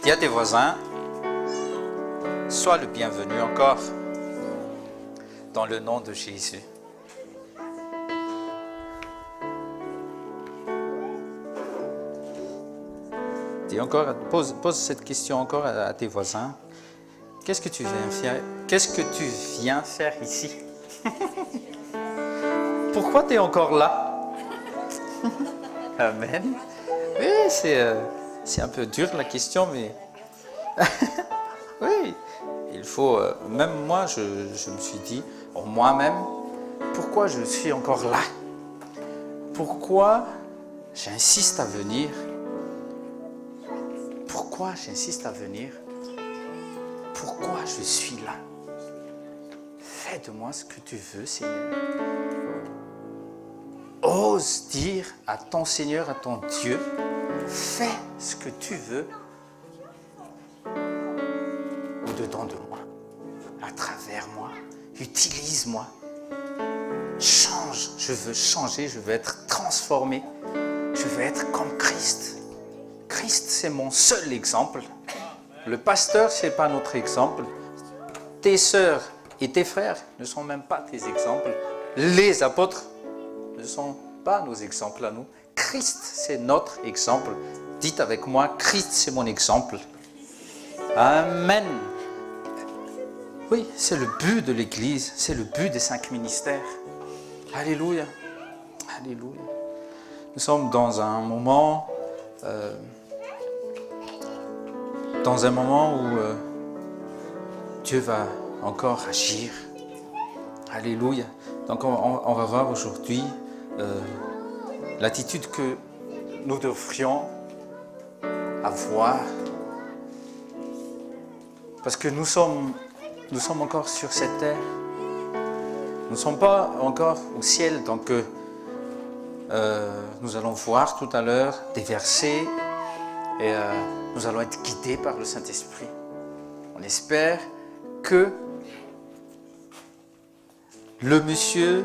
Dis à tes voisins, sois le bienvenu encore dans le nom de Jésus. Dis encore, pose cette question encore à tes voisins. Qu'est-ce que tu viens faire? Qu'est-ce que tu viens faire ici? Pourquoi tu es encore là? Amen. Oui, c'est un peu dur la question, mais oui, il faut. Même moi, je me suis dit, moi-même, pourquoi je suis encore là? Pourquoi j'insiste à venir? Pourquoi j'insiste à venir? Pourquoi je suis là? Fais de moi ce que tu veux, Seigneur. Ose dire à ton Seigneur, à ton Dieu, fais ce que tu veux au-dedans de moi, à travers moi. Utilise-moi. Change. Je veux changer, je veux être transformé. Je veux être comme Christ. Christ, c'est mon seul exemple. Le pasteur, ce n'est pas notre exemple. Tes sœurs et tes frères ne sont même pas tes exemples. Les apôtres ne sont pas nos exemples à nous. Christ, c'est notre exemple. Dites avec moi, Christ, c'est mon exemple. Amen. Oui, c'est le but de l'Église, c'est le but des 5 ministères. Alléluia. Alléluia. Nous sommes dans un moment où Dieu va encore agir. Alléluia. Donc on va voir aujourd'hui l'attitude que nous devrions avoir. Parce que nous sommes encore sur cette terre. Nous ne sommes pas encore au ciel. Donc nous allons voir tout à l'heure des versets et nous allons être guidés par le Saint-Esprit. On espère que les messieurs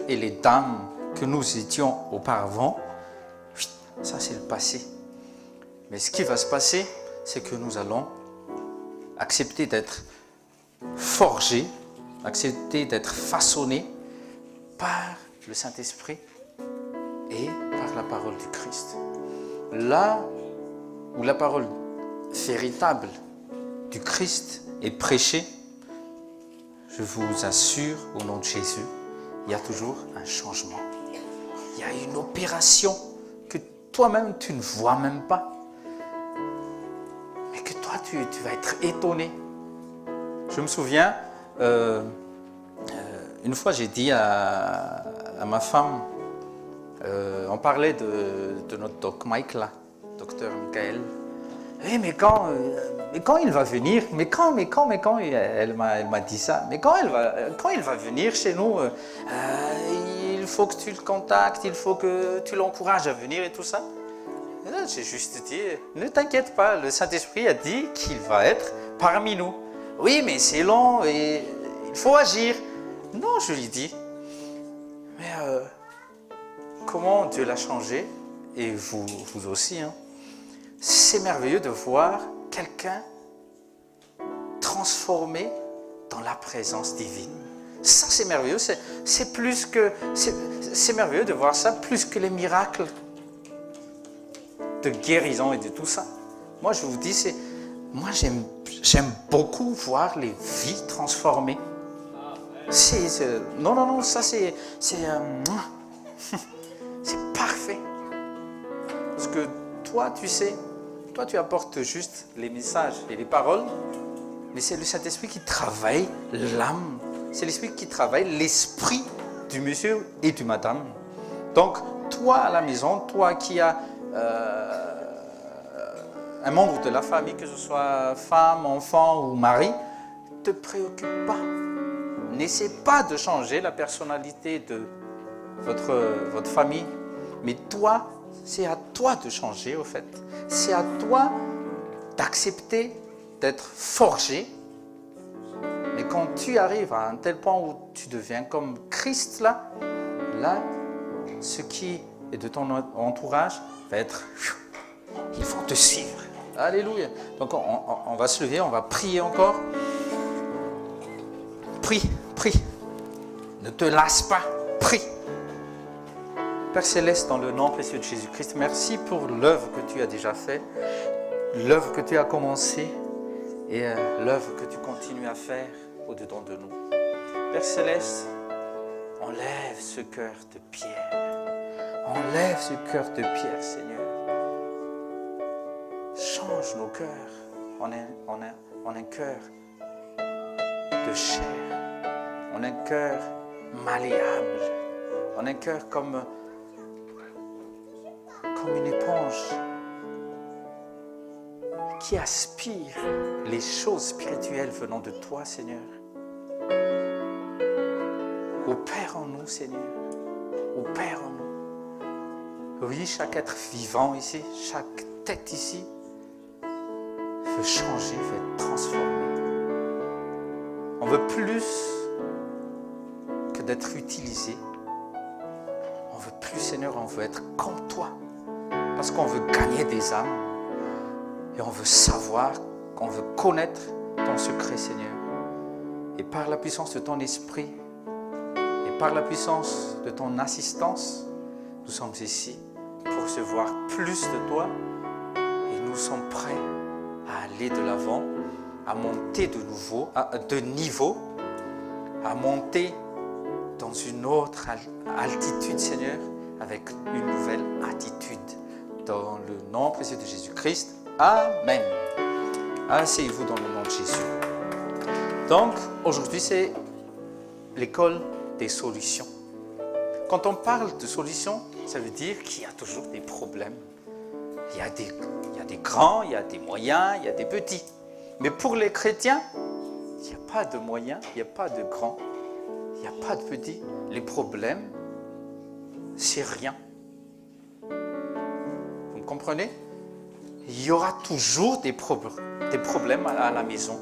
et les dames que nous étions auparavant, ça c'est le passé. Mais ce qui va se passer, c'est que nous allons accepter d'être forgés, accepter d'être façonnés par le Saint-Esprit et par la parole du Christ. Là où la parole véritable du Christ est prêchée, je vous assure, au nom de Jésus, il y a toujours un changement. Il y a une opération que toi-même, tu ne vois même pas. Mais que toi, tu vas être étonné. Je me souviens, une fois, j'ai dit à ma femme, on parlait de notre doc Mike là, docteur Michael. Oui, mais quand il va venir, mais quand, elle m'a dit ça, mais quand il va venir chez nous, il faut que tu le contactes, il faut que tu l'encourages à venir et tout ça. Et là, j'ai juste dit, ne t'inquiète pas, le Saint-Esprit a dit qu'il va être parmi nous. Oui, mais c'est long et il faut agir. Non, je lui dis, mais comment Dieu l'a changé, et vous aussi, hein. C'est merveilleux de voir quelqu'un transformé dans la présence divine. Ça, c'est merveilleux. C'est merveilleux de voir ça plus que les miracles de guérison et de tout ça. Moi, je vous dis, j'aime beaucoup voir les vies transformées. Non, ça c'est parfait. Parce que toi, tu sais, toi tu apportes juste les messages et les paroles, mais c'est le Saint-Esprit qui travaille l'âme. C'est l'Esprit qui travaille l'esprit du monsieur et du madame. Donc, toi à la maison, toi qui as un membre de la famille, que ce soit femme, enfant ou mari, ne te préoccupe pas. N'essaie pas de changer la personnalité de votre famille, mais toi, c'est à toi de changer au fait. C'est à toi d'accepter d'être forgé. Mais quand tu arrives à un tel point où tu deviens comme Christ là, ce qui est de ton entourage va être ils vont te suivre. Alléluia. Donc on va se lever, on va prier encore. Prie, prie. Ne te lasse pas, prie. Père Céleste, dans le nom précieux de Jésus-Christ, merci pour l'œuvre que tu as déjà faite, l'œuvre que tu as commencée et l'œuvre que tu continues à faire au-dedans de nous. Père Céleste, enlève ce cœur de pierre. Enlève ce cœur de pierre, Seigneur. Change nos cœurs en un cœur de chair, en un cœur malléable, en un cœur comme une éponge qui aspire les choses spirituelles venant de toi, Seigneur. Opère en nous, Seigneur. Opère en nous. Oui, chaque être vivant ici, chaque tête ici veut changer, veut être transformé. On veut plus que d'être utilisé. On veut plus, Seigneur, on veut être comme toi. Parce qu'on veut gagner des âmes. Et on veut savoir, qu'on veut connaître ton secret, Seigneur. Et par la puissance de ton esprit, et par la puissance de ton assistance, nous sommes ici pour recevoir plus de toi. Et nous sommes prêts à aller de l'avant, à monter de niveau, à monter dans une autre altitude, Seigneur, avec une nouvelle attitude. Dans le nom précieux de Jésus-Christ. Amen. Asseyez-vous dans le nom de Jésus. Donc, aujourd'hui, c'est l'école des solutions. Quand on parle de solutions, ça veut dire qu'il y a toujours des problèmes. Il y a des grands, il y a des moyens, il y a des petits. Mais pour les chrétiens, il n'y a pas de moyens, il n'y a pas de grands, il n'y a pas de petits. Les problèmes, c'est rien. Vous me comprenez? Il y aura toujours des problèmes à la maison,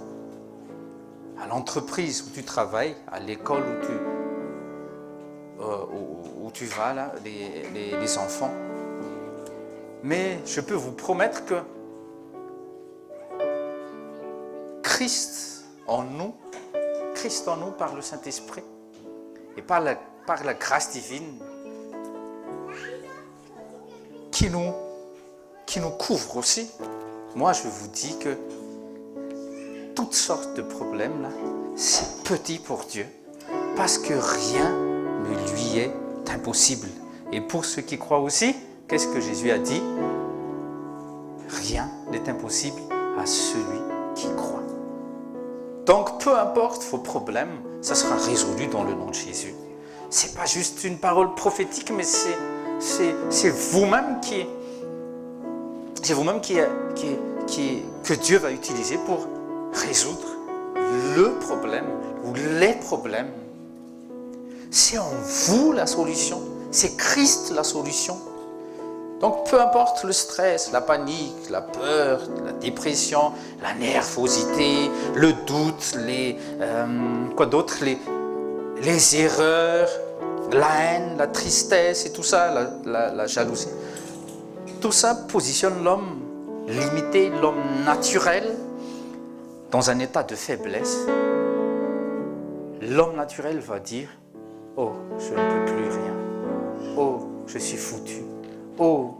à l'entreprise où tu travailles, à l'école où tu vas, là, les enfants. Mais je peux vous promettre que Christ en nous par le Saint-Esprit et par la grâce divine qui nous couvre aussi. Moi, je vous dis que toutes sortes de problèmes, là, c'est petit pour Dieu, parce que rien ne lui est impossible. Et pour ceux qui croient aussi, qu'est-ce que Jésus a dit? Rien n'est impossible à celui qui croit. Donc, peu importe vos problèmes, ça sera résolu dans le nom de Jésus. C'est pas juste une parole prophétique, mais c'est vous-même que Dieu va utiliser pour résoudre le problème ou les problèmes. C'est en vous la solution. C'est Christ la solution. Donc, peu importe le stress, la panique, la peur, la dépression, la nervosité, le doute, les erreurs, la haine, la tristesse et tout ça, la jalousie. Tout ça positionne l'homme limité, l'homme naturel, dans un état de faiblesse. L'homme naturel va dire « Oh, je ne peux plus rien. Oh, je suis foutu. Oh,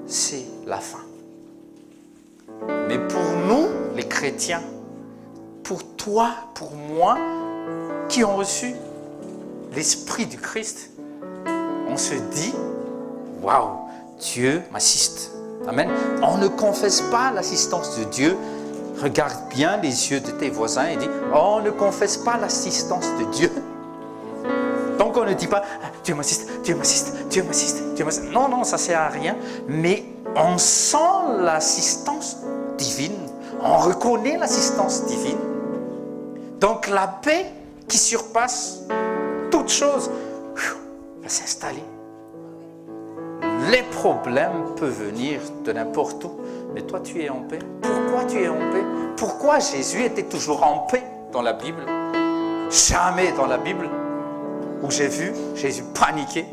c'est la fin. » Mais pour nous, les chrétiens, pour toi, pour moi, qui ont reçu l'Esprit du Christ, on se dit, waouh, Dieu m'assiste. Amen. On ne confesse pas l'assistance de Dieu. Regarde bien les yeux de tes voisins et dis, on ne confesse pas l'assistance de Dieu. Donc on ne dit pas, Dieu m'assiste, Dieu m'assiste, Dieu m'assiste, Dieu m'assiste. Non, non, ça ne sert à rien. Mais on sent l'assistance divine. On reconnaît l'assistance divine. Donc la paix qui surpasse toute chose va s'installer. Les problèmes peuvent venir de n'importe où, mais toi tu es en paix. Pourquoi tu es en paix? Pourquoi Jésus était toujours en paix dans la Bible? Jamais dans la Bible où j'ai vu Jésus paniquer.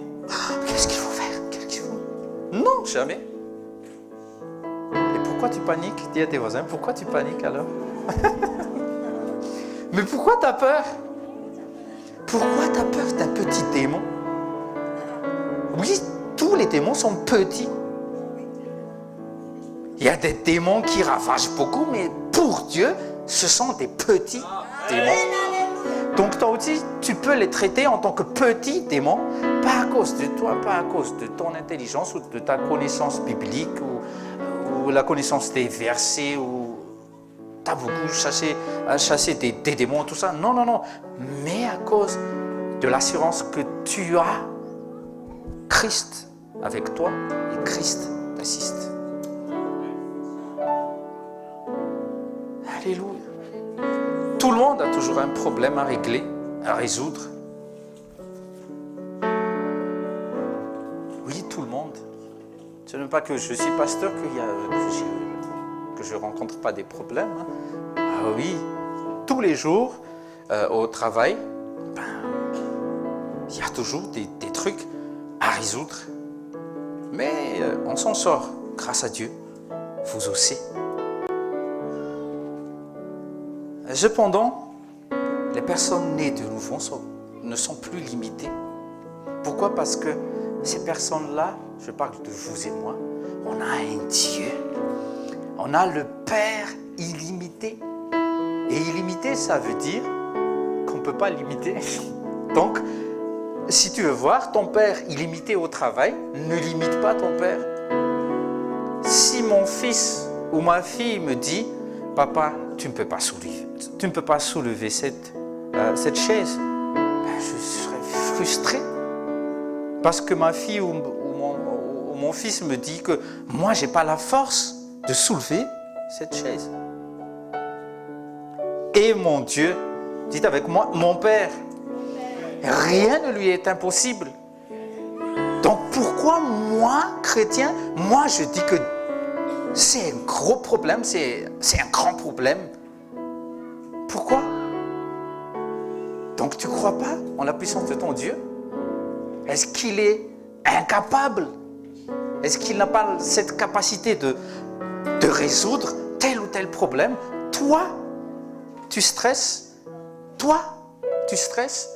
Qu'est-ce qu'il faut faire? Non, jamais. Et pourquoi tu paniques? Dis à tes voisins, pourquoi tu paniques alors? Mais pourquoi tu as peur? Pourquoi tu as peur d'un petit démon? Oui, tous les démons sont petits. Il y a des démons qui ravagent beaucoup, mais pour Dieu, ce sont des petits démons. Donc toi aussi, tu peux les traiter en tant que petits démons, pas à cause de toi, pas à cause de ton intelligence ou de ta connaissance biblique ou la connaissance des versets ou tu as beaucoup chassé des démons, tout ça. Non, non, non. Mais à cause de l'assurance que tu as Christ avec toi et Christ t'assiste. Alléluia. Tout le monde a toujours un problème à régler, à résoudre. Oui, tout le monde. Ce n'est pas que je suis pasteur que je ne rencontre pas des problèmes. Ah oui, tous les jours au travail, il y a toujours des trucs à résoudre. Mais on s'en sort, grâce à Dieu, vous aussi. Cependant, les personnes nées de nouveau ne sont plus limitées. Pourquoi? Parce que ces personnes-là, je parle de vous et moi, on a un Dieu. On a le Père illimité. Et illimité, ça veut dire qu'on ne peut pas limiter. Donc, si tu veux voir ton Père illimité au travail, ne limite pas ton Père. Si mon fils ou ma fille me dit, papa, tu ne peux pas soulever cette chaise, je serais frustré. Parce que ma fille ou mon fils me dit que moi, je n'ai pas la force de soulever cette chaise. Et mon Dieu, dites avec moi, mon Père, rien ne lui est impossible. Donc pourquoi moi, chrétien, moi je dis que c'est un gros problème, c'est un grand problème. Pourquoi? Donc tu ne crois pas en la puissance de ton Dieu? Est-ce qu'il est incapable? Est-ce qu'il n'a pas cette capacité de résoudre tel ou tel problème? Toi, tu stresses. Toi, tu stresses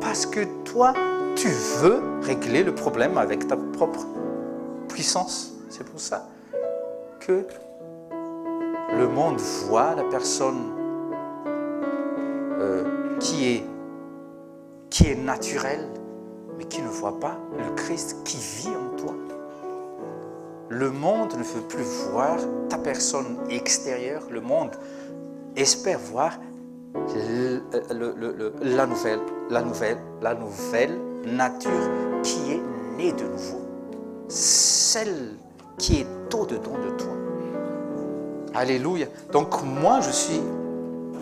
parce que toi, tu veux régler le problème avec ta propre puissance. C'est pour ça que le monde voit la personne qui est naturelle, mais qui ne voit pas le Christ qui vit en toi. Le monde ne veut plus voir ta personne extérieure. Le monde espère voir la nouvelle nature qui est née de nouveau. Celle qui est au-dedans de toi. Alléluia. Donc moi, je suis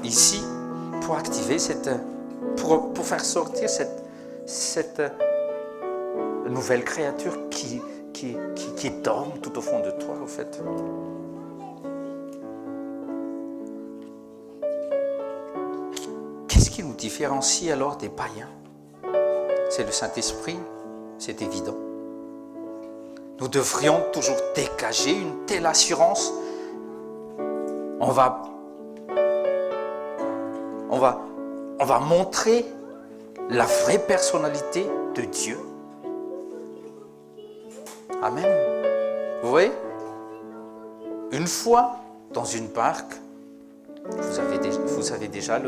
ici pour activer pour faire sortir cette nouvelle créature qui dorme tout au fond de toi, en fait. Qu'est-ce qui nous différencie alors des païens? C'est le Saint-Esprit, c'est évident. Nous devrions toujours dégager une telle assurance. On va montrer la vraie personnalité de Dieu. Amen. Vous voyez? Une fois, dans une barque, vous savez déjà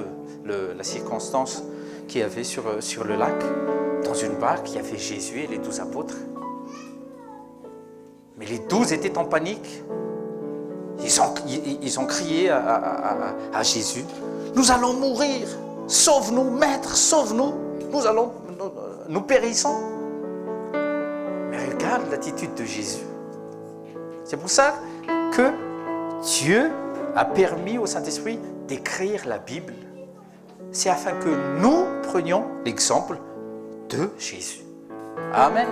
la circonstance qu'il y avait sur le lac. Dans une barque, il y avait Jésus et les 12 apôtres. Mais les 12 étaient en panique. Ils ont crié à Jésus, « Nous allons mourir! Sauve-nous, Maître, sauve-nous! Nous périssons! » Mais regarde l'attitude de Jésus. C'est pour ça que Dieu a permis au Saint-Esprit d'écrire la Bible. C'est afin que nous prenions l'exemple de Jésus. Amen.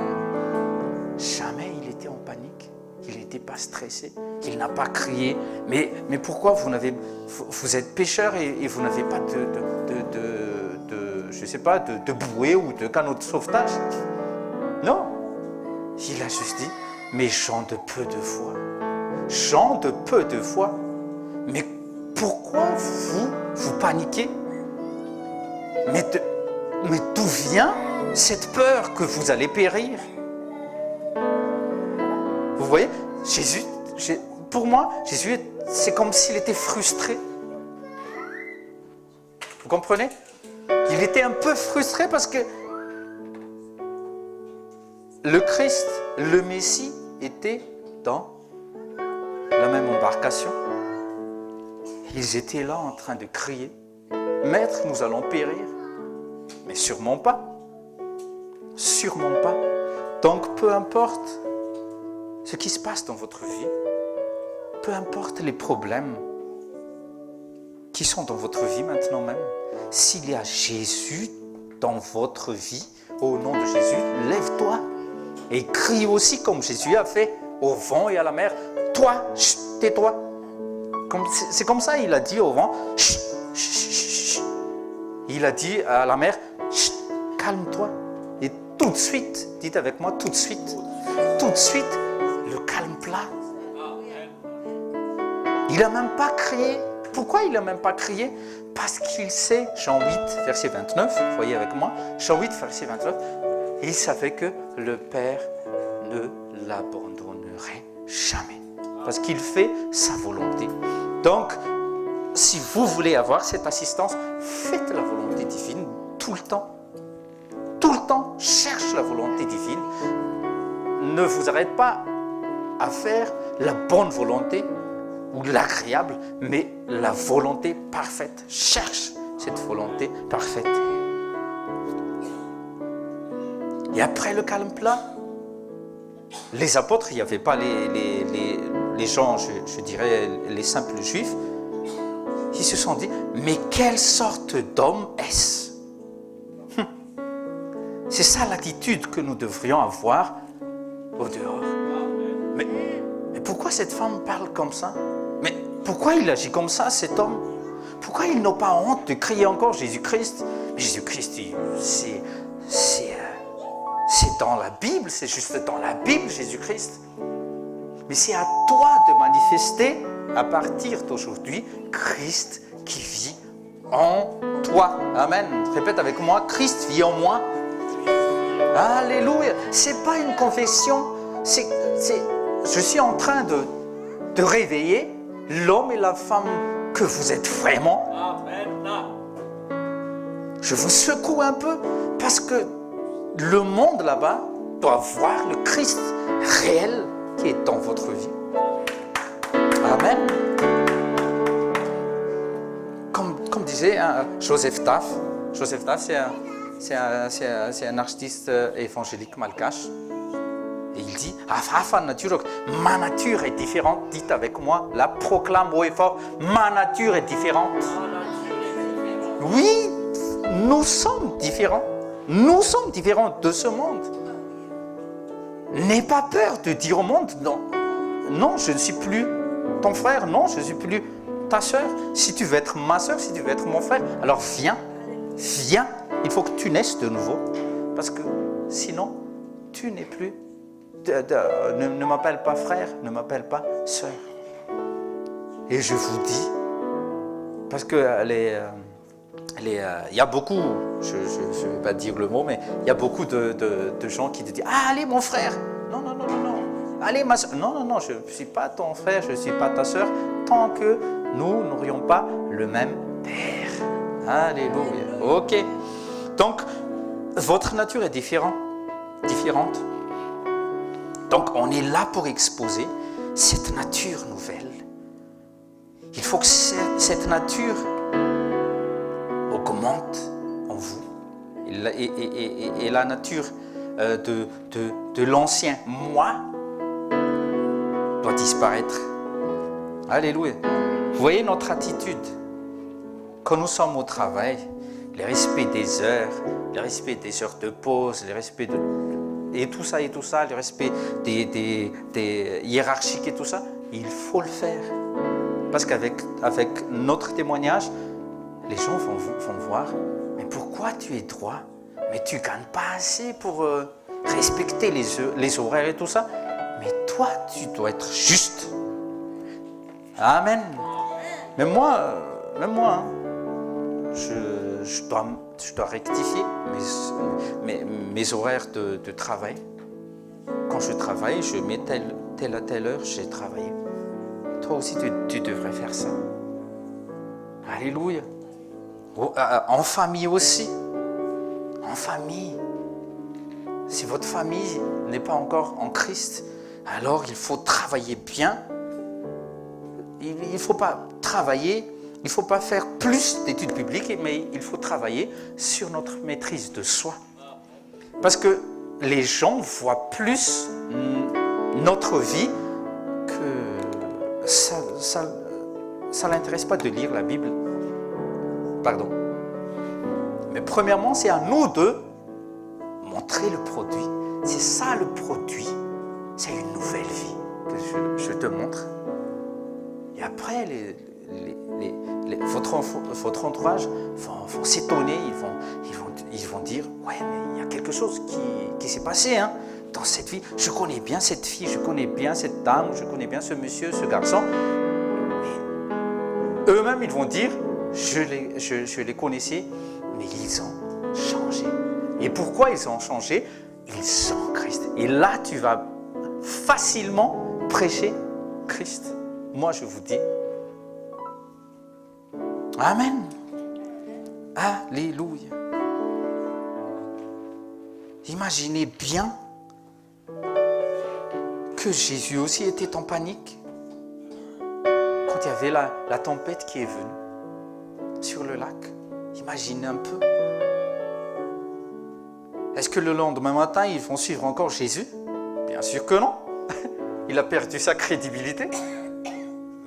Jamais il était en panique, il n'était pas stressé, il n'a pas crié. Mais pourquoi vous êtes pécheur et vous n'avez pas de bouée ou de canot de sauvetage? Non. Il a juste dit, mais gens de peu de foi. Gens de peu de foi. Mais pourquoi vous paniquez? Mais d'où vient cette peur que vous allez périr? Vous voyez, Jésus, pour moi, Jésus, c'est comme s'il était frustré. Vous comprenez? Il était un peu frustré parce que le Christ, le Messie, était dans la même embarcation. Ils étaient là en train de crier, « Maître, nous allons périr. » Mais sûrement pas. Sûrement pas. Donc, peu importe ce qui se passe dans votre vie, peu importe les problèmes qui sont dans votre vie maintenant même, s'il y a Jésus dans votre vie, au nom de Jésus, lève-toi et crie aussi comme Jésus a fait au vent et à la mer. Toi, tais-toi. C'est comme ça, il a dit au vent, chut, chut, chut. Il a dit à la mer, chut, calme-toi. Et tout de suite, dites avec moi, tout de suite, le calme plat. Il n'a même pas crié. Pourquoi il n'a même pas crié? Parce qu'il sait, Jean 8, verset 29, voyez avec moi, Jean 8, verset 29, il savait que le Père ne l'abandonnerait jamais. Parce qu'il fait sa volonté. Donc, si vous voulez avoir cette assistance, faites la volonté divine tout le temps. Tout le temps, cherche la volonté divine. Ne vous arrêtez pas à faire la bonne volonté ou l'agréable, mais la volonté parfaite. Cherche cette volonté parfaite. Et après le calme plat, les apôtres, il n'y avait pas les gens, je dirais, les simples juifs, ils se sont dit, mais quelle sorte d'homme est-ce? C'est ça l'attitude que nous devrions avoir au dehors. Mais pourquoi cette femme parle comme ça? Mais pourquoi il agit comme ça, cet homme? Pourquoi il n'a pas honte de crier encore Jésus-Christ? Jésus-Christ, c'est dans la Bible, c'est juste dans la Bible, Jésus-Christ. Mais c'est à toi de manifester, à partir d'aujourd'hui, Christ qui vit en toi. Amen. Répète avec moi, Christ vit en moi. Alléluia. C'est pas une confession. Je suis en train de réveiller l'homme et la femme que vous êtes vraiment. Je vous secoue un peu parce que le monde là-bas doit voir le Christ réel qui est dans votre vie. Amen. Comme disait Joseph Taff, c'est un artiste évangélique malgache. Et il dit, ma nature est différente. Dites avec moi, la proclame haut et fort, ma nature est différente. Oui, nous sommes différents. Nous sommes différents de ce monde. N'aie pas peur de dire au monde, non, je ne suis plus ton frère, non, je ne suis plus ta soeur. Si tu veux être ma soeur, si tu veux être mon frère, alors viens. Il faut que tu naisses de nouveau. Parce que sinon, tu n'es plus. Ne m'appelle pas frère, ne m'appelle pas soeur. Et je vous dis, parce que il y a beaucoup, je ne vais pas dire le mot, mais il y a beaucoup de gens qui te disent « Ah, allez mon frère !» Non. Allez ma soeur. Non, je ne suis pas ton frère, je ne suis pas ta soeur, tant que nous n'aurions pas le même Père. Alléluia. Ok. Donc, votre nature est différente. Donc, on est là pour exposer cette nature nouvelle. Il faut que cette nature augmente en vous. Et la nature de l'ancien moi doit disparaître. Alléluia. Vous voyez notre attitude. Quand nous sommes au travail, le respect des heures, le respect des heures de pause, le respect et tout ça, le respect des hiérarchiques et tout ça, il faut le faire. Parce qu'avec notre témoignage, les gens vont voir, mais pourquoi tu es droit? Mais tu ne gagnes pas assez pour respecter les horaires et tout ça. mais toi, tu dois être juste. Amen. Mais moi, hein, je dois rectifier mes horaires de travail. Quand je travaille, je mets telle à telle heure, j'ai travaillé. Toi aussi, tu devrais faire ça. Alléluia. En famille aussi. En famille. Si votre famille n'est pas encore en Christ, alors il faut travailler bien. Il ne faut pas travailler, il ne faut pas faire plus d'études bibliques, mais il faut travailler sur notre maîtrise de soi. Parce que les gens voient plus notre vie que ça ne l'intéresse pas de lire la Bible. Pardon. Mais premièrement, c'est à nous de montrer le produit. C'est ça le produit. C'est une nouvelle vie que je te montre. Et après, votre entourage vont s'étonner, ils vont dire « Ouais, mais il y a quelque chose qui s'est passé dans cette vie. Je connais bien cette fille, je connais bien cette dame, je connais bien ce monsieur, ce garçon. » Mais eux-mêmes, ils vont dire « Je les connaissais, mais ils ont changé. » Et pourquoi ils ont changé? Ils sont Christ. Et là, tu vas facilement prêcher Christ. Moi, je vous dis, Amen. Alléluia. Imaginez bien que Jésus aussi était en panique quand il y avait la tempête qui est venue sur le lac. Imaginez un peu. Est-ce que le lendemain matin, ils vont suivre encore Jésus? Bien sûr que non. Il a perdu sa crédibilité.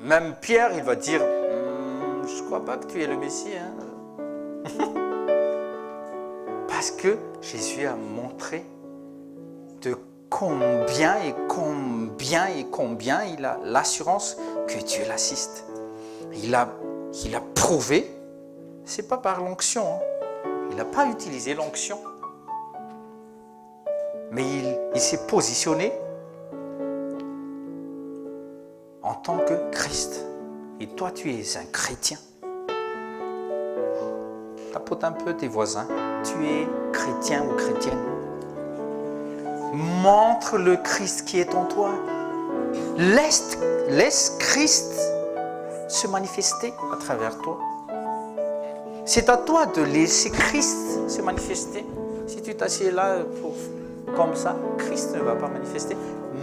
Même Pierre, il va dire « Je ne crois pas que tu es le Messie. » Parce que Jésus a montré de combien il a l'assurance que Dieu l'assiste. Il a prouvé, ce n'est pas par l'onction. Il n'a pas utilisé l'onction. Mais il s'est positionné en tant que Christ. Et toi, tu es un chrétien. Tapote un peu tes voisins. Tu es chrétien ou chrétienne. Montre le Christ qui est en toi. Laisse Christ se manifester à travers toi. C'est à toi de laisser Christ se manifester. Si tu t'assieds là comme ça, Christ ne va pas manifester.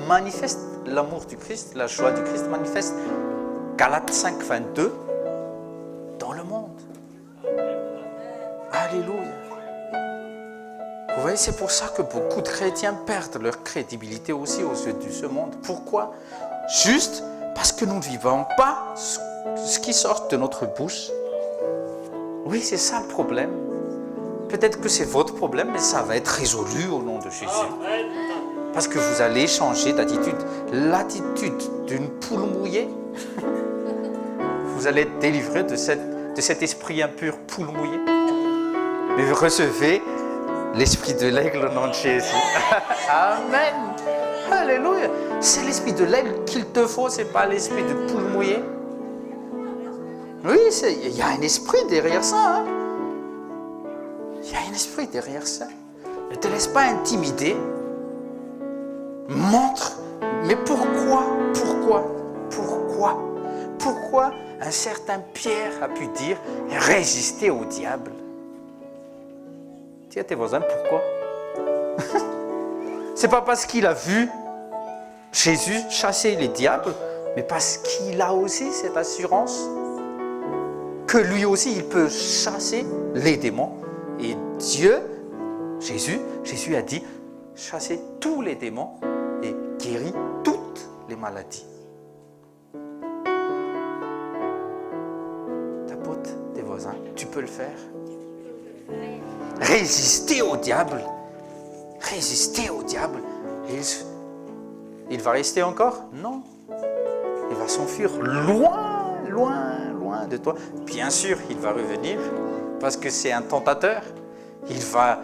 Manifeste l'amour du Christ, la joie du Christ, manifeste Galates 5, 22 dans le monde. Alléluia. Vous voyez, c'est pour ça que beaucoup de chrétiens perdent leur crédibilité aussi aux yeux de ce monde. Pourquoi? Juste parce que nous ne vivons pas ce qui sort de notre bouche. Oui, c'est ça le problème. Peut-être que c'est votre problème, mais ça va être résolu au nom de Jésus. Parce que vous allez changer d'attitude. L'attitude d'une poule mouillée, vous allez être délivré de cet esprit impur, poule mouillée. Mais vous recevez l'esprit de l'aigle au nom de Jésus. Amen. Alléluia. C'est l'esprit de l'aigle qu'il te faut, ce n'est pas l'esprit de poule mouillée. Oui, il y a un esprit derrière ça. Il y a un esprit derrière ça. Ne te laisse pas intimider. Montre. Mais pourquoi un certain Pierre a pu dire résister au diable? Dis à tes voisins pourquoi. C'est pas parce qu'il a vu Jésus chasser les diables, mais parce qu'il a aussi cette assurance que lui aussi il peut chasser les démons. Et Jésus a dit chasser tous les démons et guérir toutes les maladies. Tapote tes voisins, tu peux le faire. Résister au diable. Résister au diable. Il va rester encore? Non. Il va s'enfuir loin, loin, loin de toi. Bien sûr, il va revenir parce que c'est un tentateur. Il va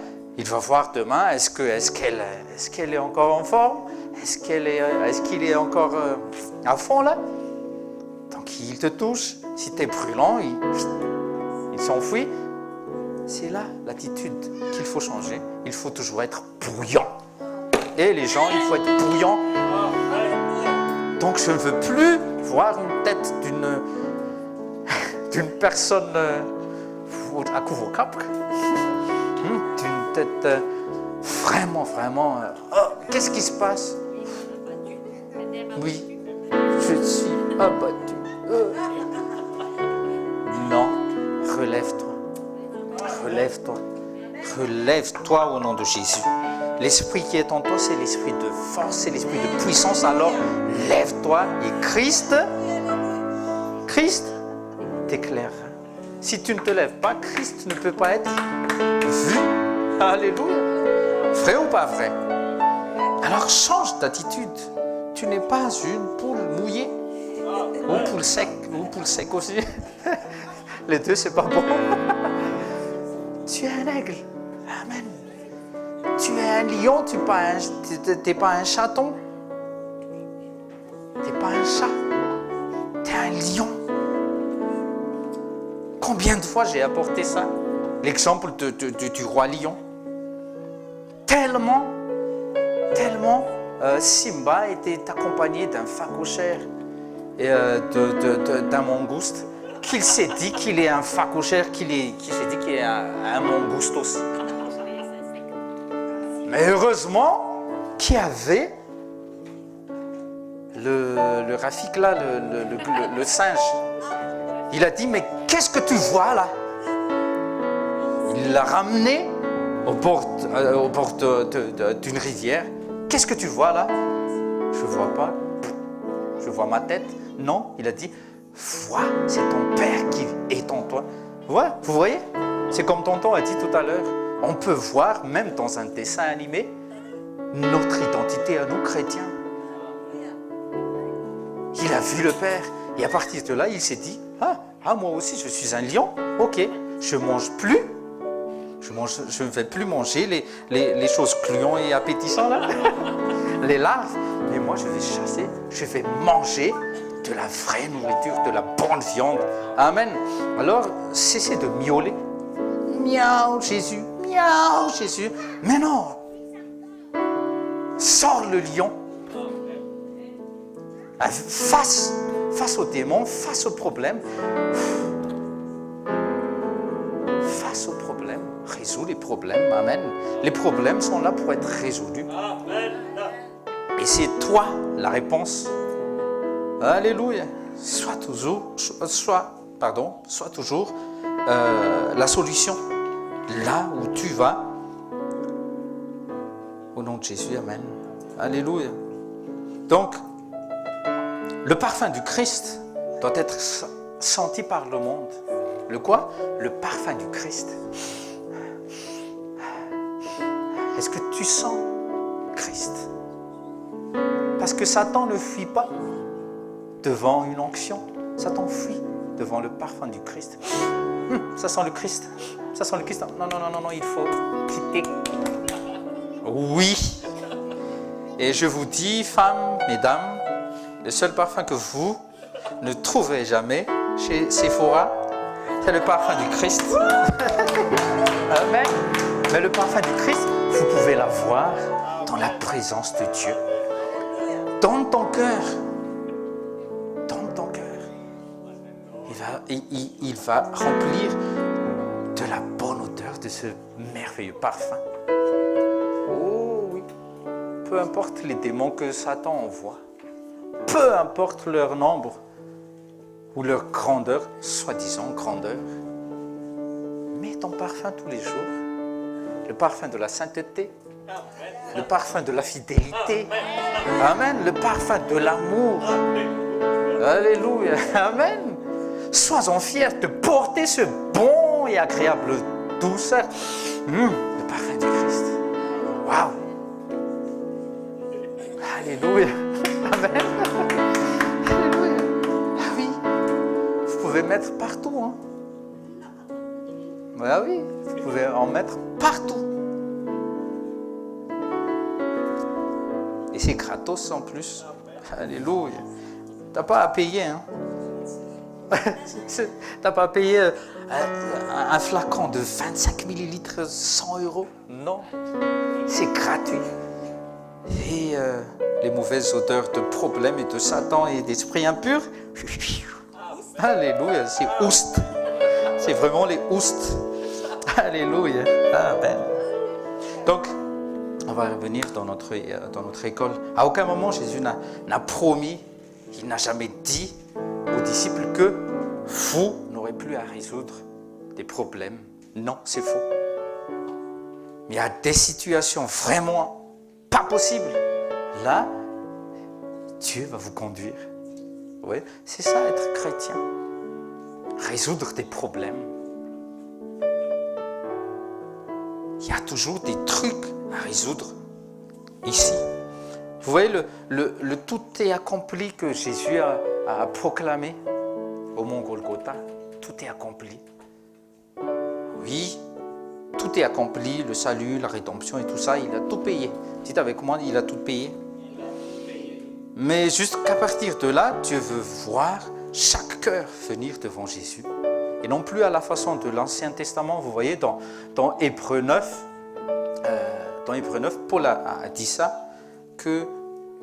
voir demain, est-ce qu'elle est encore en forme? Est-ce qu'il est encore à fond là? Donc il te touche. Si tu es brûlant, il s'enfuit. C'est là l'attitude qu'il faut changer. Il faut toujours être bouillant. Et les gens, il faut être bouillant. Donc je ne veux plus voir une tête d'une personne à couvre-cap, d'une tête vraiment, qu'est-ce qui se passe? Oui, je suis abattu. Non, relève-toi. Relève-toi au nom de Jésus. L'esprit qui est en toi, c'est l'esprit de force, c'est l'esprit de puissance. Alors, lève-toi et Christ t'éclaire. Si tu ne te lèves pas, Christ ne peut pas être vu. Alléluia. Vrai ou pas vrai? Alors, change d'attitude. Tu n'es pas une poule mouillée. Ou poule sec aussi. Les deux, c'est pas bon. Tu es un aigle. Amen. Tu es un lion, tu n'es pas un chaton. Tu n'es pas un chat. Tu es un lion. Combien de fois j'ai apporté ça? L'exemple du roi lion. Tellement, Simba était accompagné d'un phacochère et d'un mangouste, qu'il s'est dit qu'il est un phacochère, qu'il s'est dit qu'il est un mangouste aussi. Mais heureusement qu'il y avait le Rafik là, le singe. Il a dit, mais qu'est-ce que tu vois là? Il l'a ramené au bord d'une rivière. Qu'est-ce que tu vois là? Je ne vois pas. Je vois ma tête. Non, il a dit, vois, c'est ton Père qui est en toi. Ouais, vous voyez? C'est comme tonton a dit tout à l'heure. On peut voir, même dans un dessin animé, notre identité à nous, chrétiens. Il a vu le Père. Et à partir de là, il s'est dit, moi aussi, je suis un lion. Ok, je ne mange plus. Je ne vais plus manger les choses gluantes et appétissantes, là. Les larves. Mais moi, je vais chasser, je vais manger de la vraie nourriture, de la bonne viande. Amen. Alors, cessez de miauler. Miaou, Jésus. Miaou, Jésus. Mais non. Sors le lion. Face aux démons, face aux problèmes. Face aux problèmes. Résous les problèmes. Amen. Les problèmes sont là pour être résolus. Et c'est toi la réponse. Alléluia. Sois toujours la solution. Là où tu vas. Au nom de Jésus, amen. Alléluia. Donc, le parfum du Christ doit être senti par le monde. Le quoi? Le parfum du Christ. Est-ce que tu sens Christ? Parce que Satan ne fuit pas devant une onction. Satan fuit devant le parfum du Christ. Ça sent le Christ. Ça sent le Christ. Non, il faut quitter. Oui. Et je vous dis, femmes, mesdames, le seul parfum que vous ne trouverez jamais chez Sephora, c'est le parfum du Christ. Amen. Mais le parfum du Christ, vous pouvez l'avoir dans la présence de Dieu. Dans ton cœur. Dans ton cœur. Il va remplir de la bonne odeur de ce merveilleux parfum. Oh oui. Peu importe les démons que Satan envoie. Peu importe leur nombre ou leur grandeur, soi-disant grandeur. Mets ton parfum tous les jours. Le parfum de la sainteté. Le parfum de la fidélité. Amen. Le parfum de l'amour. Alléluia. Amen. Sois-en fier de porter ce bon et agréable douceur. Le parfum du Christ. Waouh. Alléluia. Amen. Alléluia. Ah oui. Vous pouvez mettre partout. Hein. Ah oui. Vous pouvez en mettre partout. Et c'est gratos en plus. Alléluia. T'as pas à payer, hein. T'as pas à payer un flacon de 25 millilitres 100 €. Non, c'est gratuit. Et les mauvaises odeurs de problèmes et de Satan et d'esprits impurs, alléluia, c'est oust. C'est vraiment les oust. Alléluia. Amen. Donc, on va revenir dans notre école. À aucun moment, Jésus n'a promis, il n'a jamais dit aux disciples que vous n'aurez plus à résoudre des problèmes. Non, c'est faux. Mais il y a des situations vraiment pas possibles. Là, Dieu va vous conduire. Oui, c'est ça être chrétien. Résoudre des problèmes. Il y a toujours des trucs à résoudre ici. Vous voyez le tout est accompli que Jésus a proclamé au mont Golgotha. Tout est accompli. Oui, tout est accompli, le salut, la rédemption et tout ça, il a tout payé. Dites avec moi, il a tout payé. Mais juste qu'à partir de là, Dieu veut voir chaque cœur venir devant Jésus. Et non plus à la façon de l'Ancien Testament. Vous voyez, dans Hébreux 9, Paul a dit ça, que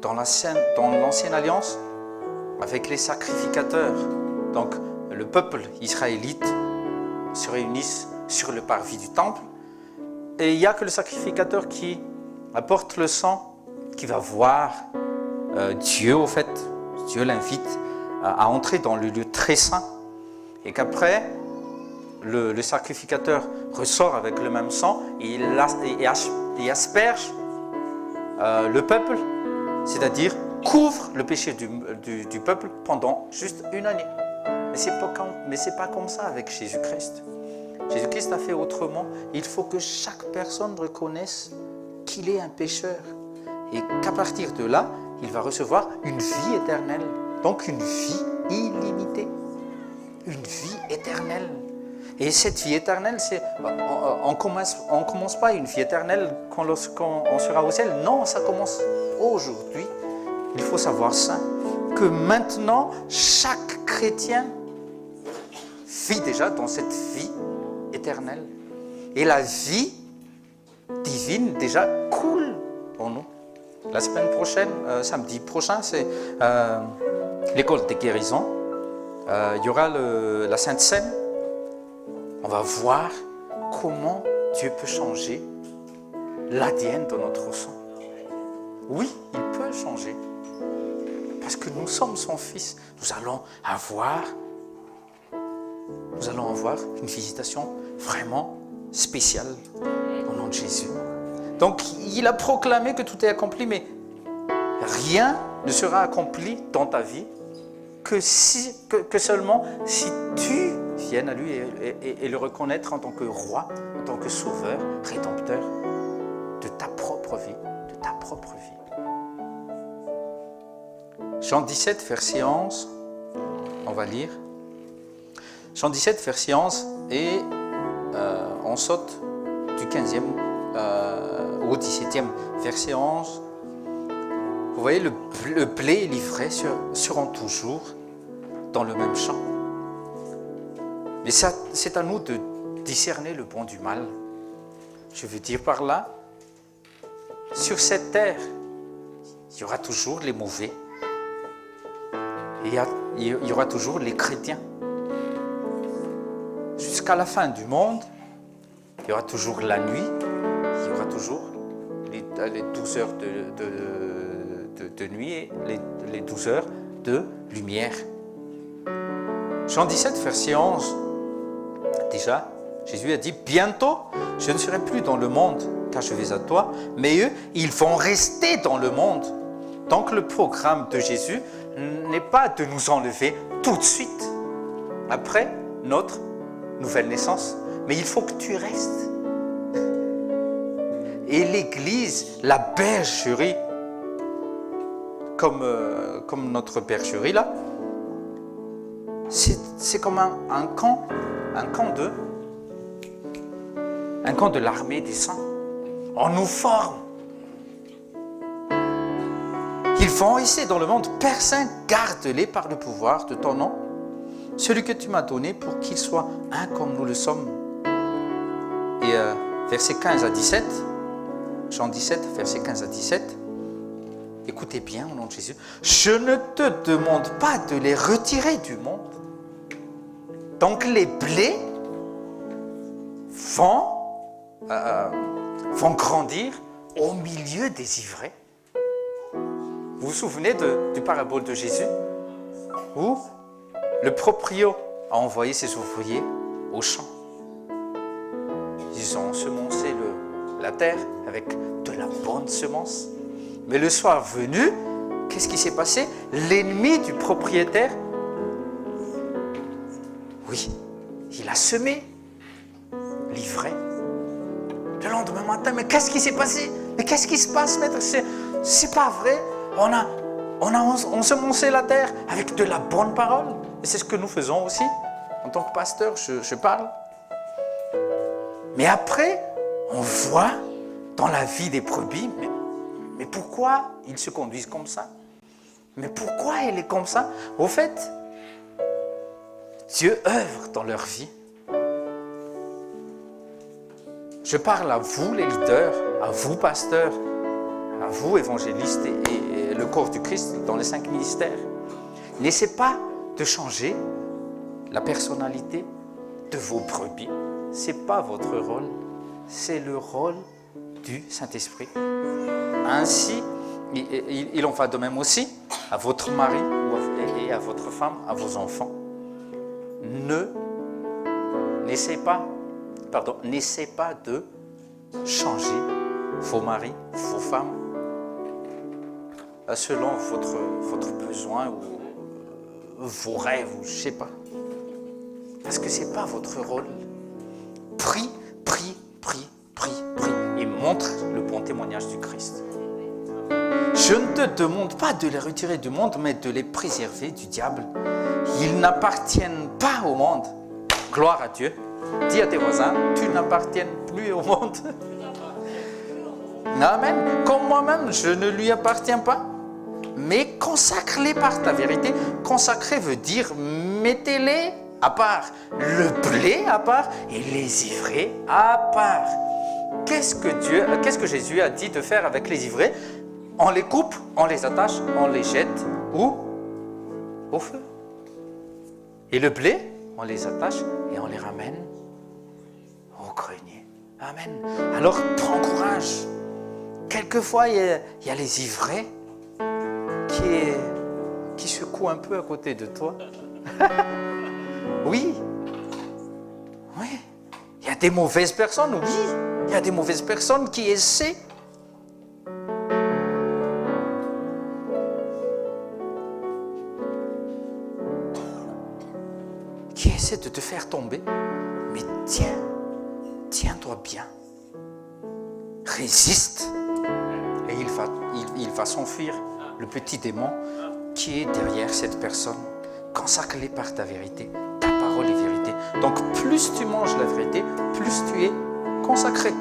dans l'Ancienne Alliance, avec les sacrificateurs, donc le peuple israélite se réunissent sur le parvis du temple, et il n'y a que le sacrificateur qui apporte le sang, qui va voir Dieu, au fait. Dieu l'invite à entrer dans le lieu très saint, et qu'après, le sacrificateur ressort avec le même sang et il asperge le peuple, c'est-à-dire couvre le péché du peuple pendant juste une année. Mais c'est pas comme ça avec Jésus-Christ. Jésus-Christ a fait autrement. Il faut que chaque personne reconnaisse qu'il est un pécheur et qu'à partir de là, il va recevoir une vie éternelle. Donc une vie illimitée. Une vie éternelle. Et cette vie éternelle, on commence pas une vie éternelle lorsqu'on sera au ciel. Non, ça commence aujourd'hui. Il faut savoir ça, que maintenant, chaque chrétien vit déjà dans cette vie éternelle. Et la vie divine déjà coule en nous. La semaine prochaine, samedi prochain, c'est l'école des guérisons. Il y aura la Sainte Seine. On va voir comment Dieu peut changer l'ADN de notre sang. Oui, il peut changer. Parce que nous sommes son Fils. Nous allons avoir une visitation vraiment spéciale au nom de Jésus. Donc, il a proclamé que tout est accompli, mais rien ne sera accompli dans ta vie que seulement si tu viennes à lui et le reconnaître en tant que roi, en tant que sauveur, rédempteur de ta propre vie, Jean 17, verset 11, on va lire. Jean 17, verset 11, et on saute du 15e au 17e, verset 11. Vous voyez, le blé et l'ivraie seront toujours dans le même champ. Mais c'est à nous de discerner le bon du mal. Je veux dire par là, sur cette terre, il y aura toujours les mauvais. Et il y aura toujours les chrétiens. Jusqu'à la fin du monde, il y aura toujours la nuit, il y aura toujours les 12 heures de nuit et les 12 heures de lumière. Jean 17, verset 11, déjà, Jésus a dit « Bientôt, je ne serai plus dans le monde, car je vais à toi, mais eux, ils vont rester dans le monde. » Donc le programme de Jésus n'est pas de nous enlever tout de suite, après notre nouvelle naissance, mais il faut que tu restes. Et l'Église, la bergerie, comme notre bergerie là, c'est comme un camp de l'armée des saints. On nous forme. Ils vont essayer dans le monde. Père Saint, garde-les par le pouvoir de ton nom, celui que tu m'as donné pour qu'ils soient un comme nous le sommes. Et versets 15 à 17, Jean 17, versets 15 à 17, écoutez bien au nom de Jésus. Je ne te demande pas de les retirer du monde. Donc les blés vont grandir au milieu des ivraies. Vous vous souvenez du parabole de Jésus où le proprio a envoyé ses ouvriers au champ. Ils ont semoncé la terre avec de la bonne semence. Mais le soir venu, qu'est-ce qui s'est passé? L'ennemi du propriétaire, oui, il a semé l'ivraie. Le lendemain matin, mais qu'est-ce qui s'est passé? Mais qu'est-ce qui se passe, maître? C'est pas vrai. On semoncé la terre avec de la bonne parole. Et c'est ce que nous faisons aussi. En tant que pasteur, je parle. Mais après, on voit dans la vie des brebis, mais pourquoi ils se conduisent comme ça? Mais pourquoi elle est comme ça? Au fait, Dieu œuvre dans leur vie. Je parle à vous les leaders, à vous pasteurs, à vous évangélistes et le corps du Christ dans les 5 ministères. N'essayez pas de changer la personnalité de vos brebis. Ce n'est pas votre rôle, c'est le rôle du Saint-Esprit. Ainsi, il en va de même aussi à votre mari et à votre femme, à vos enfants. N'essayez pas de changer vos maris, vos femmes, selon votre besoin ou vos rêves, ou je ne sais pas. Parce que ce n'est pas votre rôle. Prie et montre le bon témoignage du Christ. Je ne te demande pas de les retirer du monde, mais de les préserver du diable. Ils n'appartiennent pas au monde. Gloire à Dieu. Dis à tes voisins, tu n'appartiens plus au monde. Amen. Comme moi-même, je ne lui appartiens pas. Mais consacre-les par ta vérité. Consacrer veut dire mettez-les à part. Le blé à part et les ivraies à part. Qu'est-ce que Jésus a dit de faire avec les ivraies? On les coupe, on les attache, on les jette où? Au feu. Et le blé, on les attache et on les ramène au grenier. Amen. Alors, prends courage. Quelquefois, il y a les ivraies qui secouent un peu à côté de toi. Oui. Il y a des mauvaises personnes, oui. Il y a des mauvaises personnes qui essaient de te faire tomber. Mais tiens-toi bien. Résiste. Et il va s'enfuir, le petit démon qui est derrière cette personne. Consacre-les par ta vérité. Ta parole est vérité. Donc, plus tu manges la vérité, plus tu es consacré.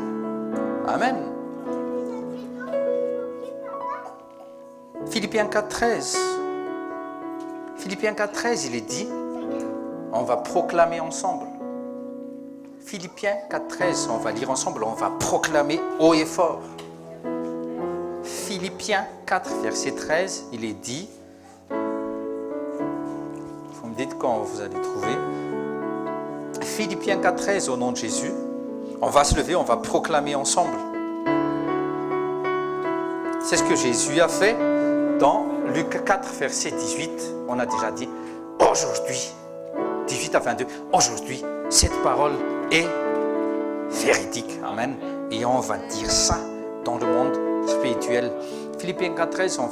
Amen. Philippiens 4,13. Philippiens 4,13, il est dit, on va proclamer ensemble. Philippiens 4,13, on va lire ensemble, on va proclamer haut et fort. Philippiens 4, verset 13, il est dit, vous me dites quand vous allez trouver. Philippiens 4,13, au nom de Jésus, on va se lever, on va proclamer ensemble. C'est ce que Jésus a fait dans Luc 4, verset 18. On a déjà dit, aujourd'hui, 18 à 22, aujourd'hui, cette parole est véridique. Amen. Et on va dire ça dans le monde spirituel. Philippiens 4,13, on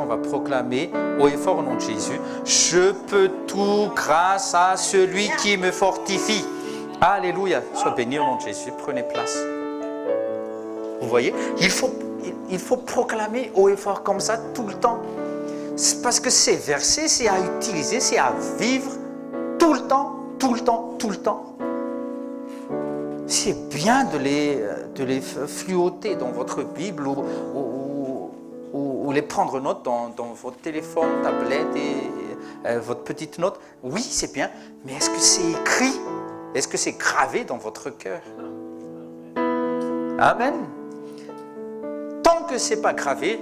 va proclamer haut et fort au nom de Jésus. Je peux tout grâce à celui qui me fortifie. Alléluia. Sois béni au nom de Jésus. Prenez place. Vous voyez, il faut proclamer haut et fort comme ça tout le temps. C'est parce que ces versets, c'est à utiliser, c'est à vivre tout le temps. C'est bien de les fluoter dans votre Bible ou voulez prendre note dans votre téléphone, tablette et votre petite note. Oui, c'est bien, mais est-ce que c'est écrit? Est-ce que c'est gravé dans votre cœur? Amen. Tant que ce n'est pas gravé,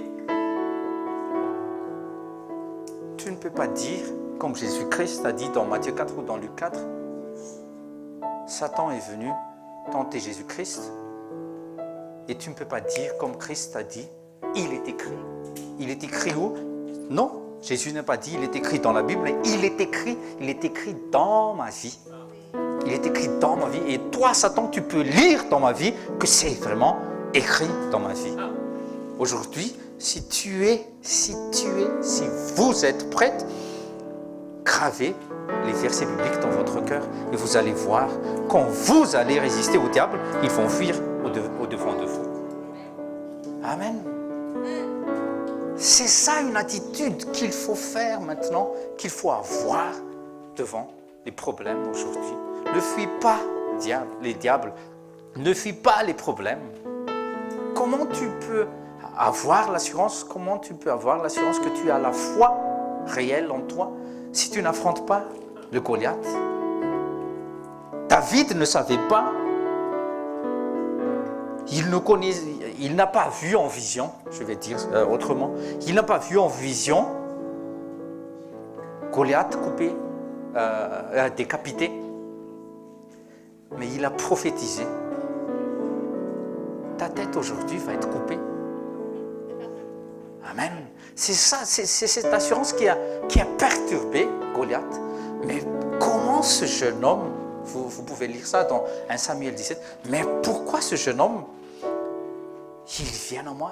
tu ne peux pas dire, comme Jésus-Christ a dit dans Matthieu 4 ou dans Luc 4, Satan est venu tenter Jésus-Christ, et tu ne peux pas dire comme Christ a dit, il est écrit. Il est écrit où? Non, Jésus n'a pas dit il est écrit dans la Bible, mais il est écrit dans ma vie. Il est écrit dans ma vie. Et toi, Satan, tu peux lire dans ma vie que c'est vraiment écrit dans ma vie. Aujourd'hui, si vous êtes prête, gravez les versets bibliques dans votre cœur et vous allez voir, quand vous allez résister au diable, ils vont fuir au-devant de vous. Amen. C'est ça une attitude qu'il faut faire maintenant, qu'il faut avoir devant les problèmes aujourd'hui. Ne fuis pas les diables, ne fuis pas les problèmes. Comment tu peux avoir l'assurance que tu as la foi réelle en toi si tu n'affrontes pas le Goliath? David ne savait pas, il n'a pas vu en vision, je vais dire autrement, il n'a pas vu en vision Goliath coupé, décapité, mais il a prophétisé. Ta tête aujourd'hui va être coupée. Amen. C'est ça, c'est cette assurance qui a perturbé Goliath. Mais comment ce jeune homme, vous pouvez lire ça dans 1 Samuel 17, mais pourquoi ce jeune homme, il vient en moi,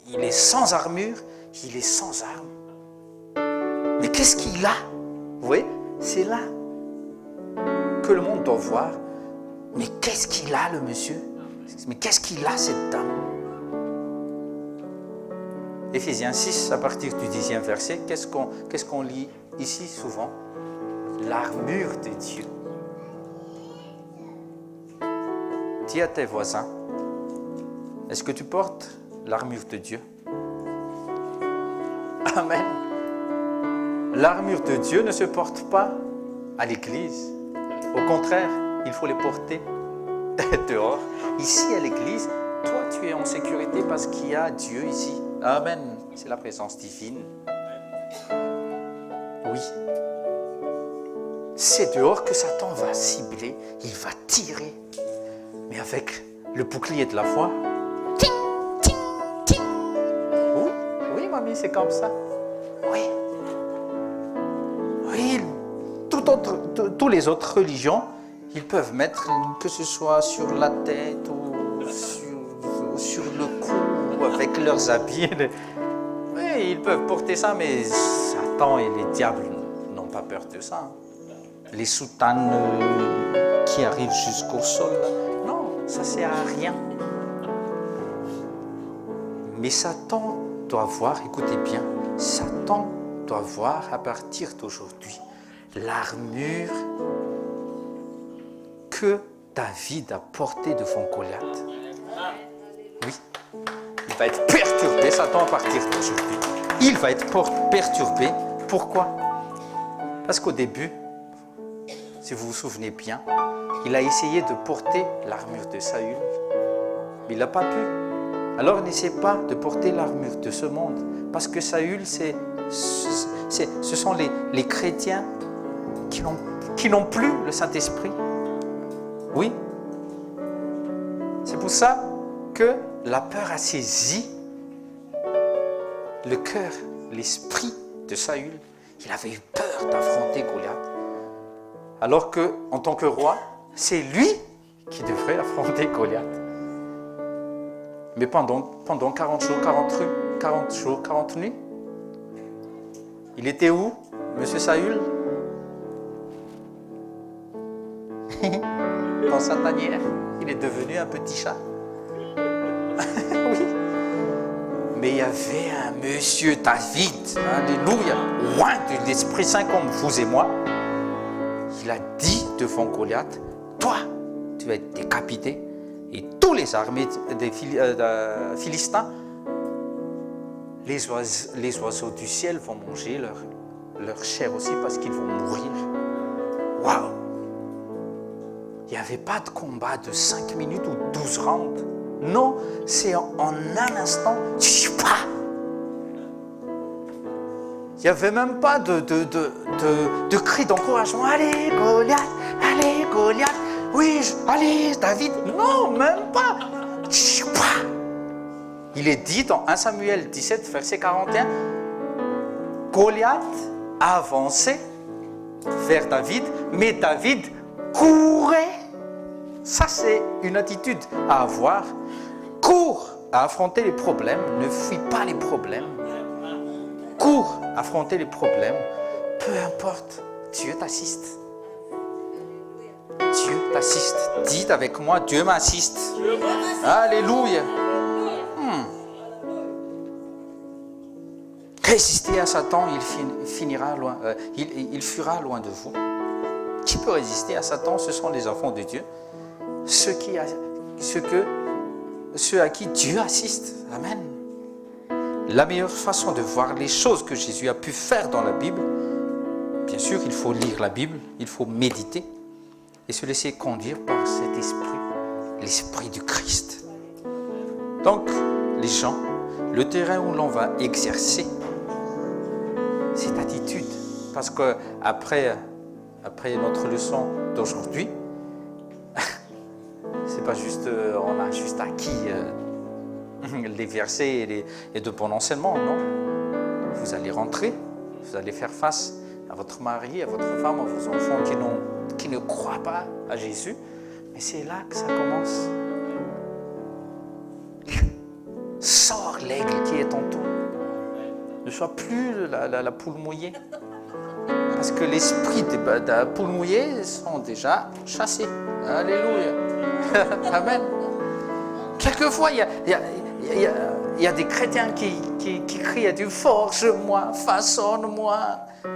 il est sans armure, il est sans arme. Mais qu'est-ce qu'il a? Vous voyez, c'est là que le monde doit voir. Mais qu'est-ce qu'il a, le monsieur? Mais qu'est-ce qu'il a, cette dame? Éphésiens 6, à partir du 10e verset, qu'est-ce qu'on lit ici souvent? L'armure de Dieu. Dis à tes voisins, est-ce que tu portes l'armure de Dieu? Amen. L'armure de Dieu ne se porte pas à l'église. Au contraire, il faut les porter dehors. Ici, à l'église, toi, tu es en sécurité parce qu'il y a Dieu ici. Amen. C'est la présence divine. Oui. C'est dehors que Satan va cibler, il va tirer. Mais avec le bouclier de la foi, ting, ting, ting. Oui, mamie, c'est comme ça. Oui. Oui, toutes les autres religions, ils peuvent mettre, que ce soit sur la tête ou sur le cou, ou avec leurs habits. Oui, ils peuvent porter ça, mais Satan et les diables n'ont pas peur de ça. Les soutanes qui arrivent jusqu'au sol, non, ça ne sert à rien. Mais Satan doit voir, écoutez bien, Satan doit voir à partir d'aujourd'hui l'armure que David a portée devant Goliath. Oui, il va être perturbé, Satan, à partir d'aujourd'hui. Il va être perturbé. Pourquoi? Parce qu'au début, si vous vous souvenez bien, il a essayé de porter l'armure de Saül, mais il n'a pas pu. Alors n'essaie pas de porter l'armure de ce monde, parce que Saül, ce sont les chrétiens qui n'ont plus le Saint-Esprit. Oui. C'est pour ça que la peur a saisi le cœur, l'esprit de Saül. Il avait eu peur d'affronter Goliath. Alors qu'en tant que roi, c'est lui qui devrait affronter Goliath. Mais pendant 40 jours, 40 nuits, il était où, monsieur Saül? Dans sa tanière, il est devenu un petit chat. Oui. Mais il y avait un monsieur David, alléluia, loin de l'Esprit Saint comme vous et moi. Il a dit devant Goliath, toi, tu vas être décapité. Et tous les armées des Philistins les oiseaux du ciel vont manger leur chair aussi parce qu'ils vont mourir. Waouh! Il n'y avait pas de combat de 5 minutes ou 12 rounds. Non, c'est en un instant. Il n'y avait même pas de cri d'encouragement. Allez, Goliath. Oui, allez, David. Non, même pas. Il est dit dans 1 Samuel 17, verset 41, Goliath avançait vers David, mais David courait. Ça, c'est une attitude à avoir. Cours à affronter les problèmes, ne fuis pas les problèmes. Cours à affronter les problèmes, peu importe, Dieu t'assiste. Dieu t'assiste. Dites avec moi, Dieu m'assiste. Alléluia. Résistez à Satan, il fuira loin de vous. Qui peut résister à Satan? Ce sont les enfants de Dieu. Ceux à qui Dieu assiste. Amen. La meilleure façon de voir les choses que Jésus a pu faire dans la Bible, bien sûr, il faut lire la Bible, il faut méditer et se laisser conduire par cet esprit, l'esprit du Christ. Donc, les gens, le terrain où l'on va exercer cette attitude, parce que après notre leçon d'aujourd'hui, c'est pas juste, on a juste acquis les versets et de bons enseignements, non. Vous allez rentrer, vous allez faire face à votre mari, à votre femme, à vos enfants qui ne croient pas à Jésus. Mais c'est là que ça commence. Sors l'aigle qui est en toi. Ne sois plus la poule mouillée. Parce que l'esprit de la poule mouillée sont déjà chassés. Alléluia. Amen. Quelquefois, il y a des chrétiens qui crient à Dieu, forge-moi, façonne-moi,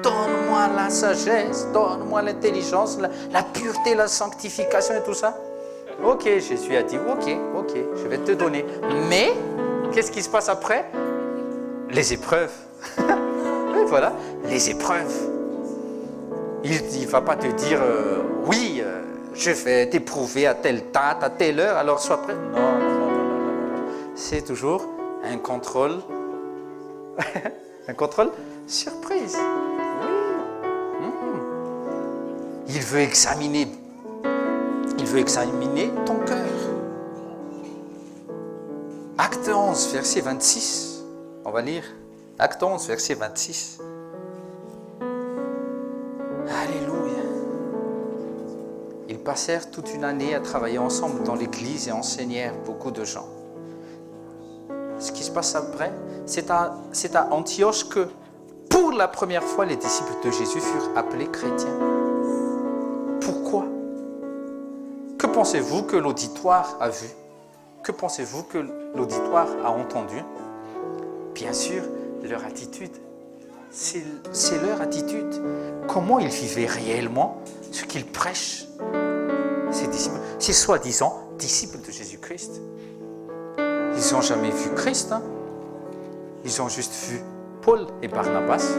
donne-moi la sagesse, donne-moi l'intelligence, la pureté, la sanctification et tout ça. Ok, Jésus a dit, ok, je vais te donner. Mais, qu'est-ce qui se passe après? Les épreuves. Et voilà, les épreuves. Il ne va pas te dire, oui, je vais t'éprouver à telle date, à telle heure, alors sois prêt. Non. C'est toujours un contrôle, un contrôle surprise. Oui. Il veut examiner ton cœur. Acte 11, verset 26. On va lire Acte 11, verset 26. Alléluia. Ils passèrent toute une année à travailler ensemble dans l'église et enseignèrent beaucoup de gens. Ce qui se passe après, c'est à Antioche que, pour la première fois, les disciples de Jésus furent appelés chrétiens. Pourquoi? Que pensez-vous que l'auditoire a vu? Que pensez-vous que l'auditoire a entendu? Bien sûr, leur attitude. C'est leur attitude. Comment ils vivaient réellement ce qu'ils prêchent, ces disciples, ces soi-disant disciples de Jésus-Christ. Ils n'ont jamais vu Christ. Ils ont juste vu Paul et Barnabas.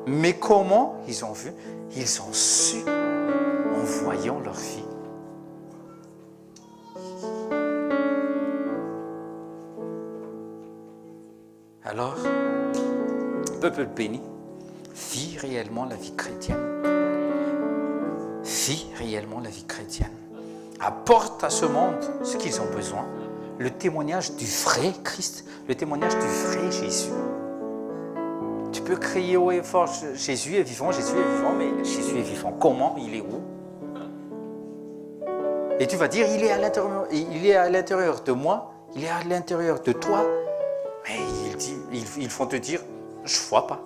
Mais comment ils ont vu? Ils ont su en voyant leur vie. Alors, peuple béni, vis réellement la vie chrétienne. Vis réellement la vie chrétienne. Apporte à ce monde ce qu'ils ont besoin. Le témoignage du vrai Christ, le témoignage du vrai Jésus. Tu peux crier haut et fort, Jésus est vivant, mais Jésus est vivant. Comment? Il est où? Et tu vas dire, il est à l'intérieur de moi, il est à l'intérieur de toi. Mais ils vont te dire, je ne vois pas.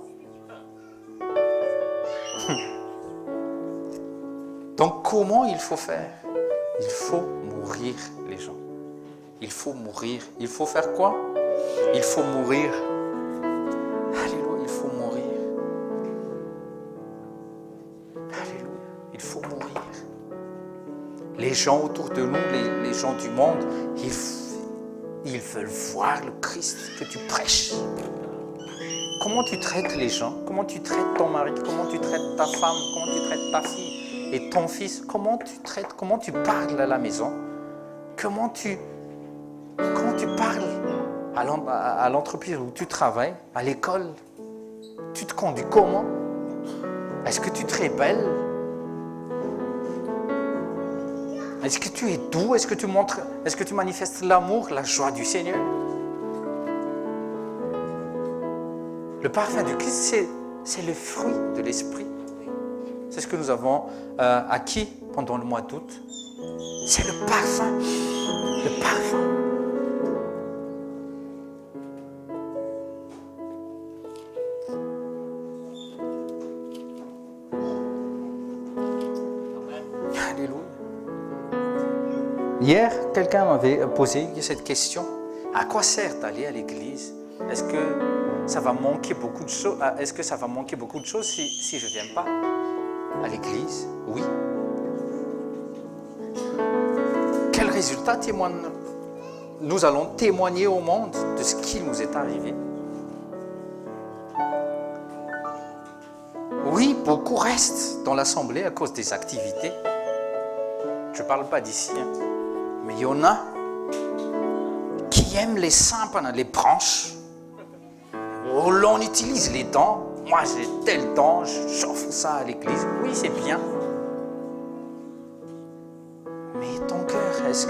Donc comment il faut faire? Il faut mourir les gens. Il faut mourir. Il faut faire quoi? Il faut mourir. Alléluia, il faut mourir. Alléluia, il faut mourir. Les gens autour de nous, les gens du monde, Ils veulent voir le Christ que tu prêches. Comment tu traites les gens? Comment tu traites ton mari? Comment tu traites ta femme? Comment tu traites ta fille et ton fils? Comment tu traites? Comment tu parles à la maison? Comment tu parles à l'entreprise où tu travailles, à l'école? Tu te conduis comment? Est-ce que tu te rebelles? Est-ce que tu es doux? Est-ce que tu manifestes l'amour, la joie du Seigneur? Le parfum du Christ, c'est le fruit de l'Esprit. C'est ce que nous avons acquis pendant le mois d'août. C'est le parfum. Le parfum. Alléluia. Hier, quelqu'un m'avait posé cette question. À quoi sert d'aller à l'église? Est-ce que ça va manquer beaucoup de choses? Est-ce que ça va manquer beaucoup de choses si je ne viens pas à l'église? Oui. Quel résultat nous allons témoigner au monde de ce qui nous est arrivé? Oui, beaucoup restent dans l'assemblée à cause des activités. Je ne parle pas d'ici, hein. Mais il y en a qui aiment les saints pendant les branches. Oh, l'on utilise les dents. Moi, j'ai tel temps, j'offre ça à l'église. Oui, c'est bien. Mais ton cœur, est-ce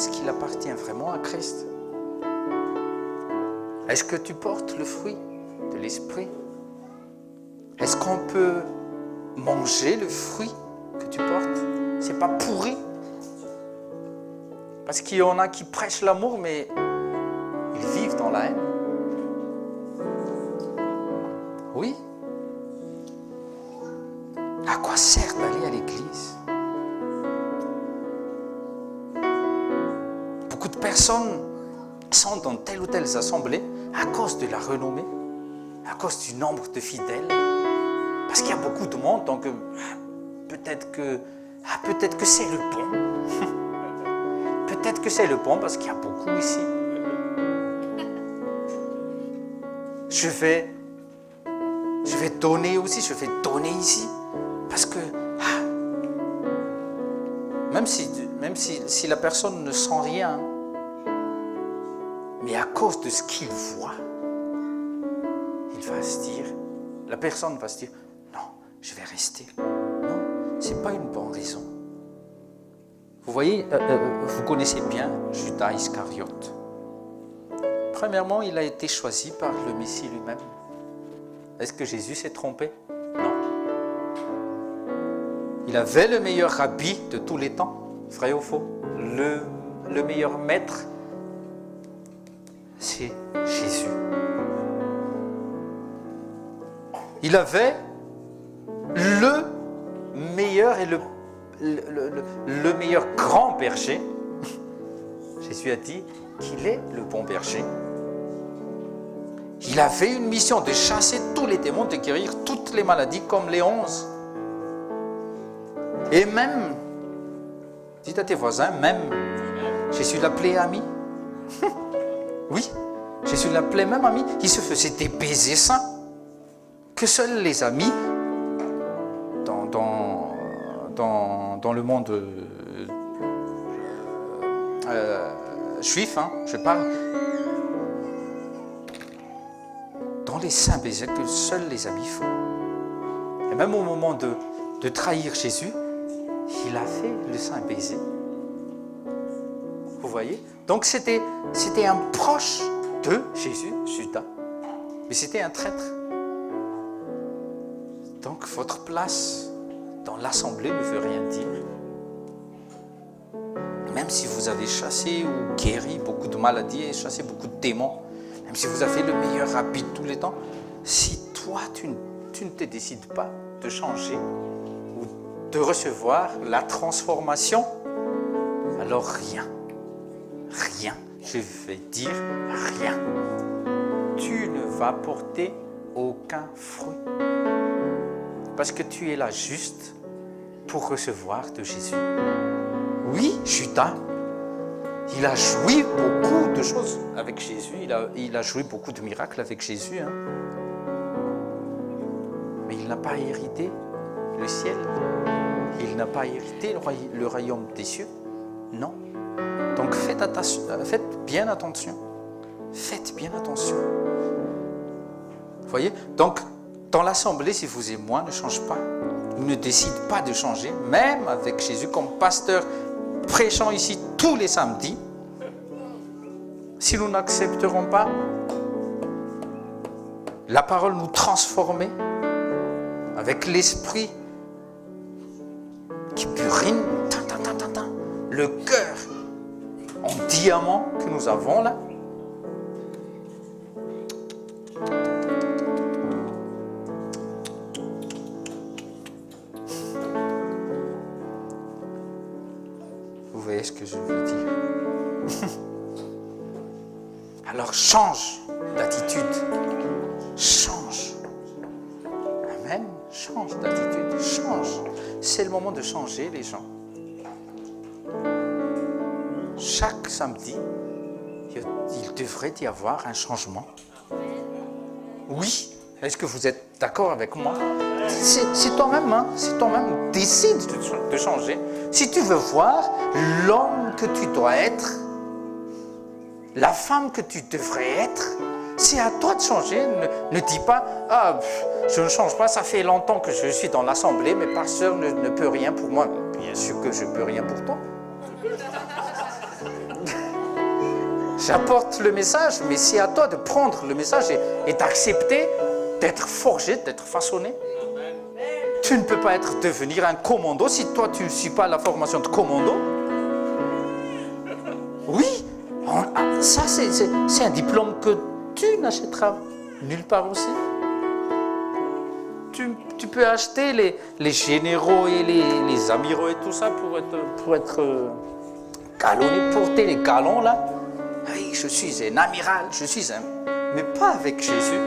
qu'il appartient vraiment à Christ? Est-ce que tu portes le fruit de l'Esprit? Est-ce qu'on peut manger le fruit que tu portes? C'est pas pourri. Parce qu'il y en a qui prêchent l'amour, mais ils vivent dans la haine. Oui. À quoi sert d'aller à l'église? Beaucoup de personnes sont dans telle ou telle assemblée à cause de la renommée, à cause du nombre de fidèles. Parce qu'il y a beaucoup de monde, donc peut-être que c'est le bon. Peut-être que c'est le bon parce qu'il y a beaucoup ici. Je vais donner aussi, je vais donner ici. Parce que même si la personne ne sent rien, mais à cause de ce qu'il voit, la personne va se dire, non, je vais rester. Non, ce n'est pas une bonne raison. Vous voyez, vous connaissez bien Judas Iscariote. Premièrement, il a été choisi par le Messie lui-même. Est-ce que Jésus s'est trompé? Non. Il avait le meilleur rabbi de tous les temps, vrai ou faux? Le meilleur maître, c'est Jésus. Il avait le meilleur et le meilleur grand berger. Jésus a dit qu'il est le bon berger. Il avait une mission de chasser tous les démons, de guérir toutes les maladies comme les 11. Et même, dites à tes voisins, même, Jésus l'appelait ami. Oui, Jésus l'appelait même ami. Il se faisait des baisers saints que seuls les amis dans le monde juif, hein, je parle, dans les saints baisers que seuls les amis font. Et même au moment de trahir Jésus, il a fait le saint baiser. Vous voyez? Donc c'était un proche de Jésus, Judas, mais c'était un traître. Donc votre place dans l'assemblée ne veut rien dire. Même si vous avez chassé ou guéri beaucoup de maladies et chassé beaucoup de démons, même si vous avez le meilleur habit de tous les temps, si toi tu ne te décides pas de changer ou de recevoir la transformation, alors rien, je vais dire rien. Tu ne vas porter aucun fruit. Parce que tu es là juste pour recevoir de Jésus. Oui, Judas, Il a joui beaucoup de choses avec Jésus. Il a joui beaucoup de miracles avec Jésus. Hein. Mais il n'a pas hérité le ciel. Il n'a pas hérité le royaume des cieux. Non. Donc faites bien attention. Faites bien attention. Vous voyez? Donc, dans l'assemblée, si vous et moi ne change pas, ne décide pas de changer, même avec Jésus comme pasteur prêchant ici tous les samedis, si nous n'accepterons pas la parole nous transformer avec l'esprit qui purine le cœur en diamant que nous avons là, vous voyez ce que je veux dire. Alors change d'attitude. Change. Amen. Change d'attitude. Change. C'est le moment de changer les gens. Chaque samedi, il devrait y avoir un changement. Oui. Est-ce que vous êtes d'accord avec moi? C'est toi-même, hein? C'est toi-même. Décide de changer. Si tu veux voir l'homme que tu dois être, la femme que tu devrais être, c'est à toi de changer. Ne dis pas, je ne change pas, ça fait longtemps que je suis dans l'assemblée, mais pasteur ne peut rien pour moi. Bien sûr que je ne peux rien pour toi. J'apporte le message, mais c'est à toi de prendre le message et d'accepter d'être forgé, d'être façonné. Tu ne peux pas devenir un commando si toi tu ne suis pas la formation de commando. Oui, ça c'est un diplôme que tu n'achèteras nulle part aussi. Tu peux acheter les généraux et les amiraux et tout ça pour être galonné, porter les galons là. Oui, je suis un amiral, mais pas avec Jésus.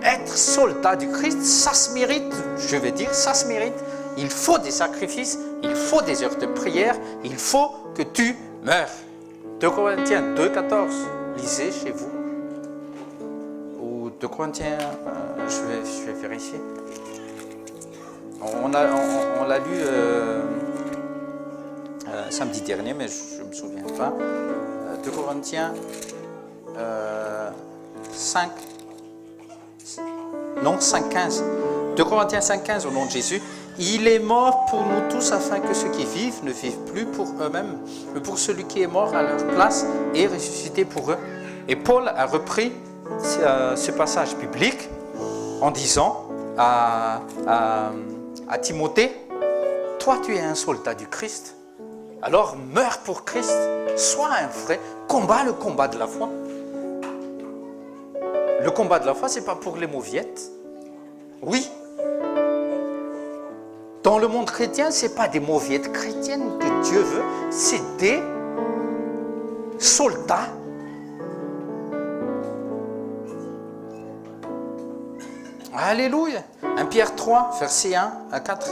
Être soldat du Christ, ça se mérite, je vais dire, ça se mérite. Il faut des sacrifices, il faut des heures de prière, il faut que tu meurs. 2 Corinthiens 2,14, lisez chez vous. Ou 2 Corinthiens, je vais vérifier. On l'a lu samedi dernier, mais je ne me souviens pas. 2 Corinthiens 5. Non, 5,15. 2 Corinthiens 5,15 au nom de Jésus. Il est mort pour nous tous afin que ceux qui vivent ne vivent plus pour eux-mêmes, mais pour celui qui est mort à leur place et ressuscité pour eux. Et Paul a repris ce passage biblique en disant à Timothée, toi tu es un soldat du Christ, alors meurs pour Christ, sois un vrai, combat le combat de la foi. Le combat de la foi, ce n'est pas pour les mauviettes. Oui. Dans le monde chrétien, ce n'est pas des mauviettes chrétiennes que Dieu veut, c'est des soldats. Alléluia. 1 Pierre 3, versets 1 à 4.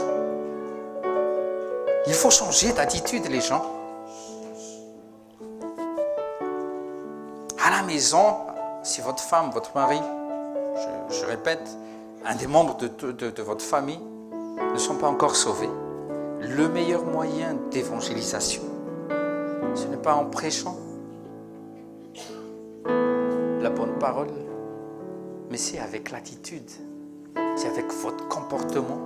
Il faut changer d'attitude, les gens. À la maison, si votre femme, votre mari, je répète, un des membres de votre famille ne sont pas encore sauvés, le meilleur moyen d'évangélisation, ce n'est pas en prêchant la bonne parole, mais c'est avec l'attitude, c'est avec votre comportement.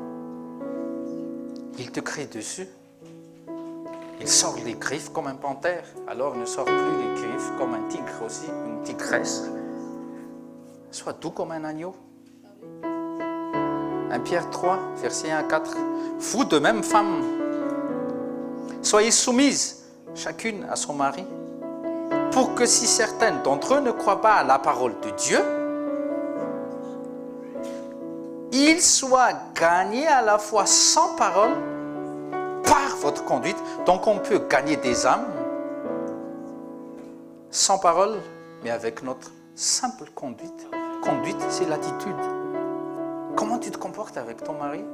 Il te crie dessus, il sort les griffes comme un panthère, alors ne sort plus les griffes comme un tigre aussi, une tigresse. Sois doux comme un agneau. 1 Pierre 3, versets 1 à 4. Vous de même, femmes, soyez soumises chacune à son mari, pour que si certaines d'entre eux ne croient pas à la parole de Dieu, ils soient gagnés à la fois sans parole par votre conduite. Donc on peut gagner des âmes sans parole, mais avec notre simple conduite. Conduite, c'est l'attitude. Comment tu te comportes avec ton mari?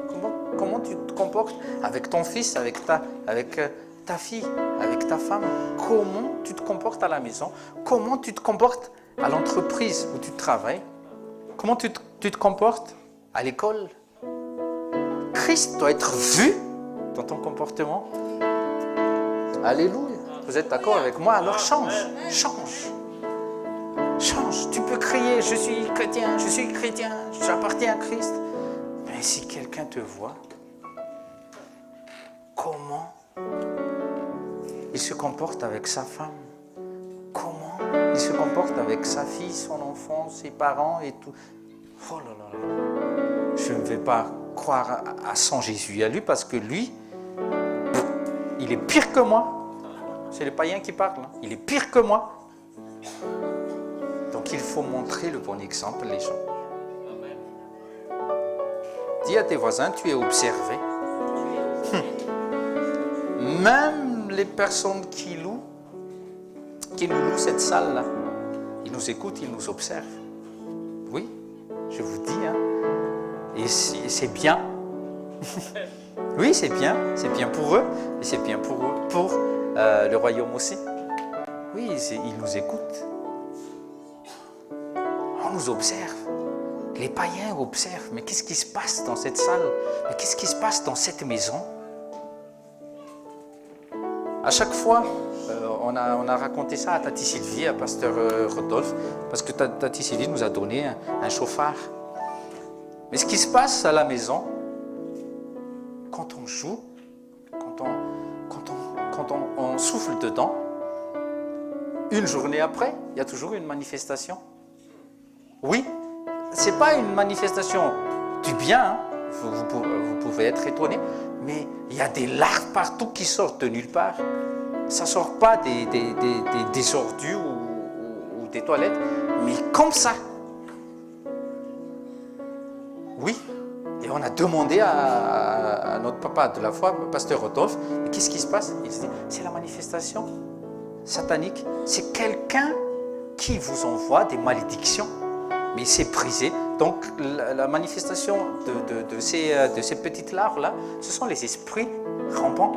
Comment tu te comportes avec ton fils, avec ta fille, avec ta femme, comment tu te comportes à la maison, comment tu te comportes à l'entreprise où tu travailles, comment tu te comportes à l'école. Christ doit être vu dans ton comportement. Alléluia. Vous êtes d'accord avec moi? Alors change, change. Change. Tu peux crier, je suis chrétien, j'appartiens à Christ. Mais si quelqu'un te voit, comment il se comporte avec sa femme, comment il se comporte avec sa fille, son enfant, ses parents et tout. Oh là là là. Je ne vais pas croire à son Jésus à lui parce que lui, il est pire que moi. C'est les païens qui parlent. Hein. Il est pire que moi. Donc il faut montrer le bon exemple, les gens. Dis à tes voisins, tu es observé. Même les personnes qui nous louent cette salle-là, ils nous écoutent, ils nous observent. Oui, je vous dis. Hein. Et c'est bien. Oui, c'est bien pour eux, et c'est bien pour le royaume aussi. Oui, ils nous écoutent. On nous observe. Les païens observent. Mais qu'est-ce qui se passe dans cette salle? Mais qu'est-ce qui se passe dans cette maison? À chaque fois, on a raconté ça à Tati Sylvie, à Pasteur Rodolphe, parce que Tati Sylvie nous a donné un chauffard. Mais ce qui se passe à la maison, quand on joue, quand on souffle dedans, une journée après, il y a toujours une manifestation. Oui, ce n'est pas une manifestation du bien, hein. Vous pouvez être étonné, mais il y a des larves partout qui sortent de nulle part. Ça ne sort pas des ordures ou des toilettes, mais comme ça. Oui, et on a demandé à notre papa de la foi, Pasteur Rodolphe, qu'est-ce qui se passe? Il dit, c'est la manifestation satanique. C'est quelqu'un qui vous envoie des malédictions, mais c'est brisé. Donc la manifestation de ces petites larves-là, ce sont les esprits rampants.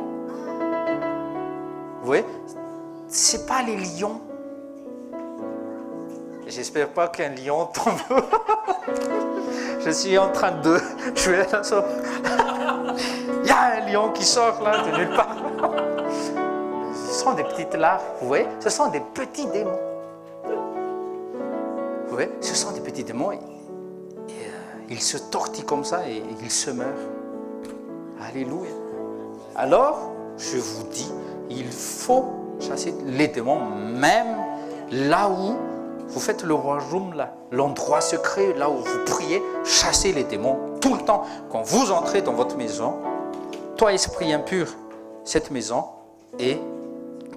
Vous voyez, ce n'est pas les lions. J'espère pas qu'un lion tombe. Je suis en train de jouer à la sorte. Il y a un lion qui sort là de nulle part. Ce sont des petites larves, vous voyez, ce sont des petits démons. Vous voyez, ce sont des petits démons et ils se tortillent comme ça et ils se meurent. Alléluia. Alors, je vous dis, il faut chasser les démons, même là où vous faites le royaume, là, l'endroit secret, là où vous priez, chassez les démons tout le temps. Quand vous entrez dans votre maison, toi, esprit impur, cette maison est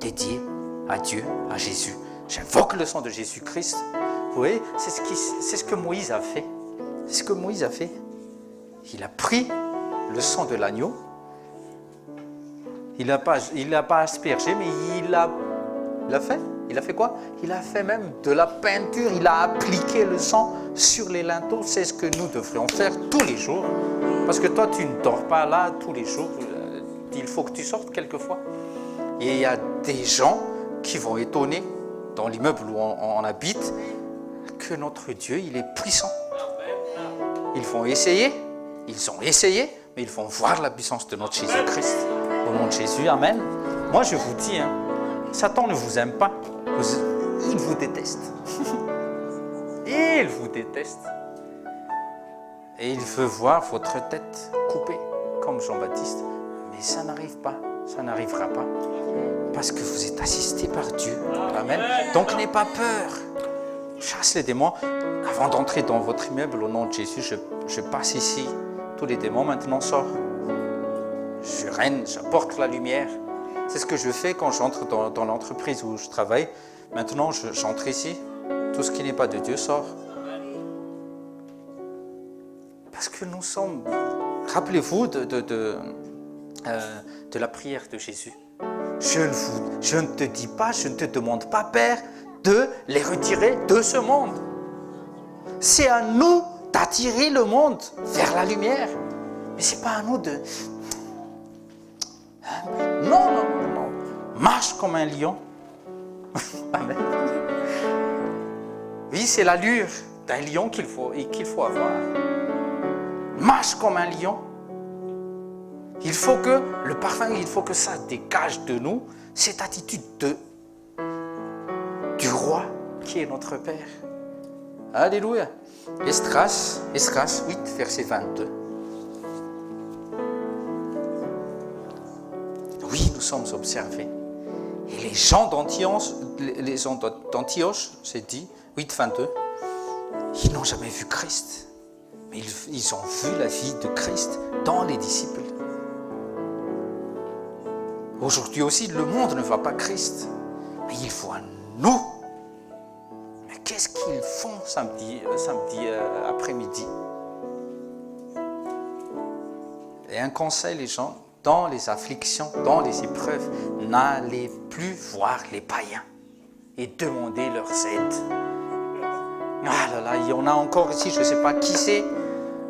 dédiée à Dieu, à Jésus. J'invoque le sang de Jésus-Christ. Vous voyez, c'est ce que Moïse a fait. C'est ce que Moïse a fait. Il a pris le sang de l'agneau. Il n'a pas aspergé, mais il a fait. Il a fait quoi? Il a fait même de la peinture. Il a appliqué le sang sur les linteaux. C'est ce que nous devrions faire tous les jours. Parce que toi, tu ne dors pas là tous les jours. Il faut que tu sortes quelquefois. Et il y a des gens qui vont étonner dans l'immeuble où on habite que notre Dieu, il est puissant. Ils vont essayer, ils ont essayé, mais ils vont voir la puissance de notre Jésus-Christ. Au nom de Jésus, amen. Moi, je vous dis, hein, Satan ne vous aime pas. Il vous déteste. Il vous déteste. Et il veut voir votre tête coupée, comme Jean-Baptiste. Mais ça n'arrive pas, ça n'arrivera pas. Parce que vous êtes assisté par Dieu. Amen. Donc n'aie pas peur. Chasse les démons. Avant d'entrer dans votre immeuble, au nom de Jésus, je passe ici. Tous les démons maintenant sortent. Je règne, j'apporte la lumière. C'est ce que je fais quand j'entre dans l'entreprise où je travaille. Maintenant, j'entre ici. Tout ce qui n'est pas de Dieu sort. Parce que nous sommes... Rappelez-vous de la prière de Jésus. Je ne te dis pas, je ne te demande pas, Père, de les retirer de ce monde. C'est à nous d'attirer le monde vers la lumière. Mais ce n'est pas à nous de... Non, marche comme un lion. Amen. Oui, c'est l'allure d'un lion qu'il faut avoir. Marche comme un lion. Il faut que le parfum, il faut que ça dégage de nous cette attitude du roi qui est notre Père. Alléluia. Esdras 8, verset 22. Oui, nous sommes observés. Et les gens d'Antioche, c'est dit, 8, 22, ils n'ont jamais vu Christ. Mais ils ont vu la vie de Christ dans les disciples. Aujourd'hui aussi, le monde ne voit pas Christ, mais il voit nous. Mais qu'est-ce qu'ils font samedi après-midi? Et un conseil, les gens, dans les afflictions, dans les épreuves, n'allez plus voir les païens et demander leur aide. Ah là là, il y en a encore ici, je ne sais pas qui c'est.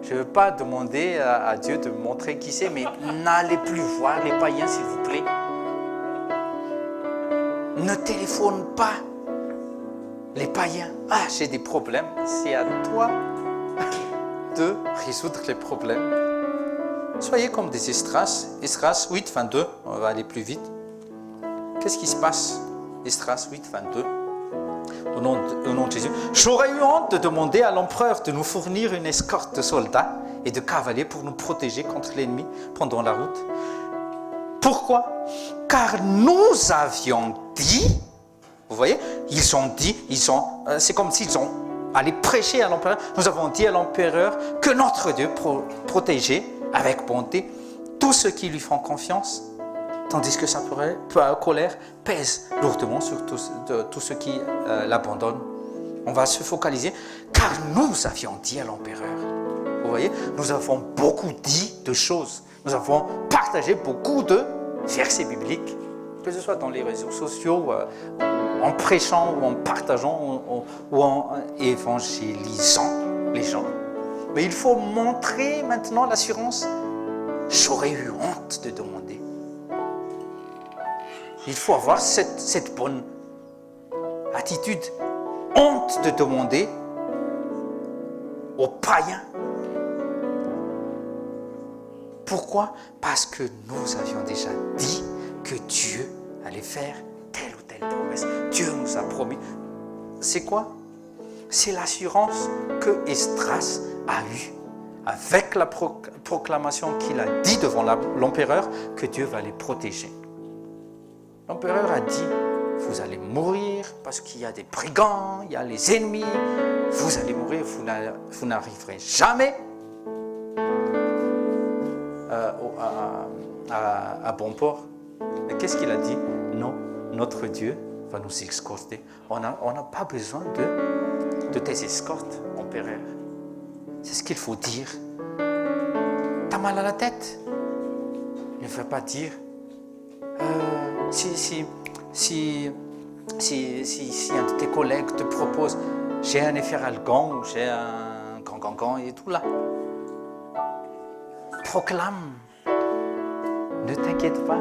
Je ne veux pas demander à Dieu de me montrer qui c'est, mais n'allez plus voir les païens, s'il vous plaît. Ne téléphone pas les païens. Ah, j'ai des problèmes. C'est à toi de résoudre les problèmes. Soyez comme des Esdras. Esdras 8, 22. On va aller plus vite. Qu'est-ce qui se passe? Esdras 8, 22. Au nom de Jésus. J'aurais eu honte de demander à l'empereur de nous fournir une escorte de soldats et de cavaliers pour nous protéger contre l'ennemi pendant la route. Pourquoi? Car nous avions dit, vous voyez, c'est comme s'ils ont allé prêcher à l'empereur. Nous avons dit à l'empereur que notre Dieu protégeait avec bonté tous ceux qui lui font confiance, tandis que sa colère pèse lourdement sur tous ceux qui l'abandonnent. On va se focaliser, car nous avions dit à l'empereur. Vous voyez, nous avons beaucoup dit de choses. Nous avons partagé beaucoup de versets bibliques, que ce soit dans les réseaux sociaux, en prêchant, ou en partageant, ou en évangélisant les gens. Mais il faut montrer maintenant l'assurance. J'aurais eu honte de demander. Il faut avoir cette bonne attitude. Honte de demander aux païens. Pourquoi? Parce que nous avions déjà dit que Dieu allait faire telle ou telle promesse. Dieu nous a promis. C'est quoi? C'est l'assurance que Esdras a eue avec la proclamation qu'il a dit devant l'empereur que Dieu va les protéger. L'empereur a dit, vous allez mourir parce qu'il y a des brigands, il y a les ennemis, vous allez mourir, vous n'arriverez jamais à bon port. Mais qu'est-ce qu'il a dit? Non, notre Dieu va nous escorter. On n'a pas besoin de tes escortes, empereur. C'est ce qu'il faut dire. T'as mal à la tête? Ne faut pas dire si un de tes collègues te propose j'ai un efferalgan ou j'ai un gangan et tout là. Proclame. Ne t'inquiète pas.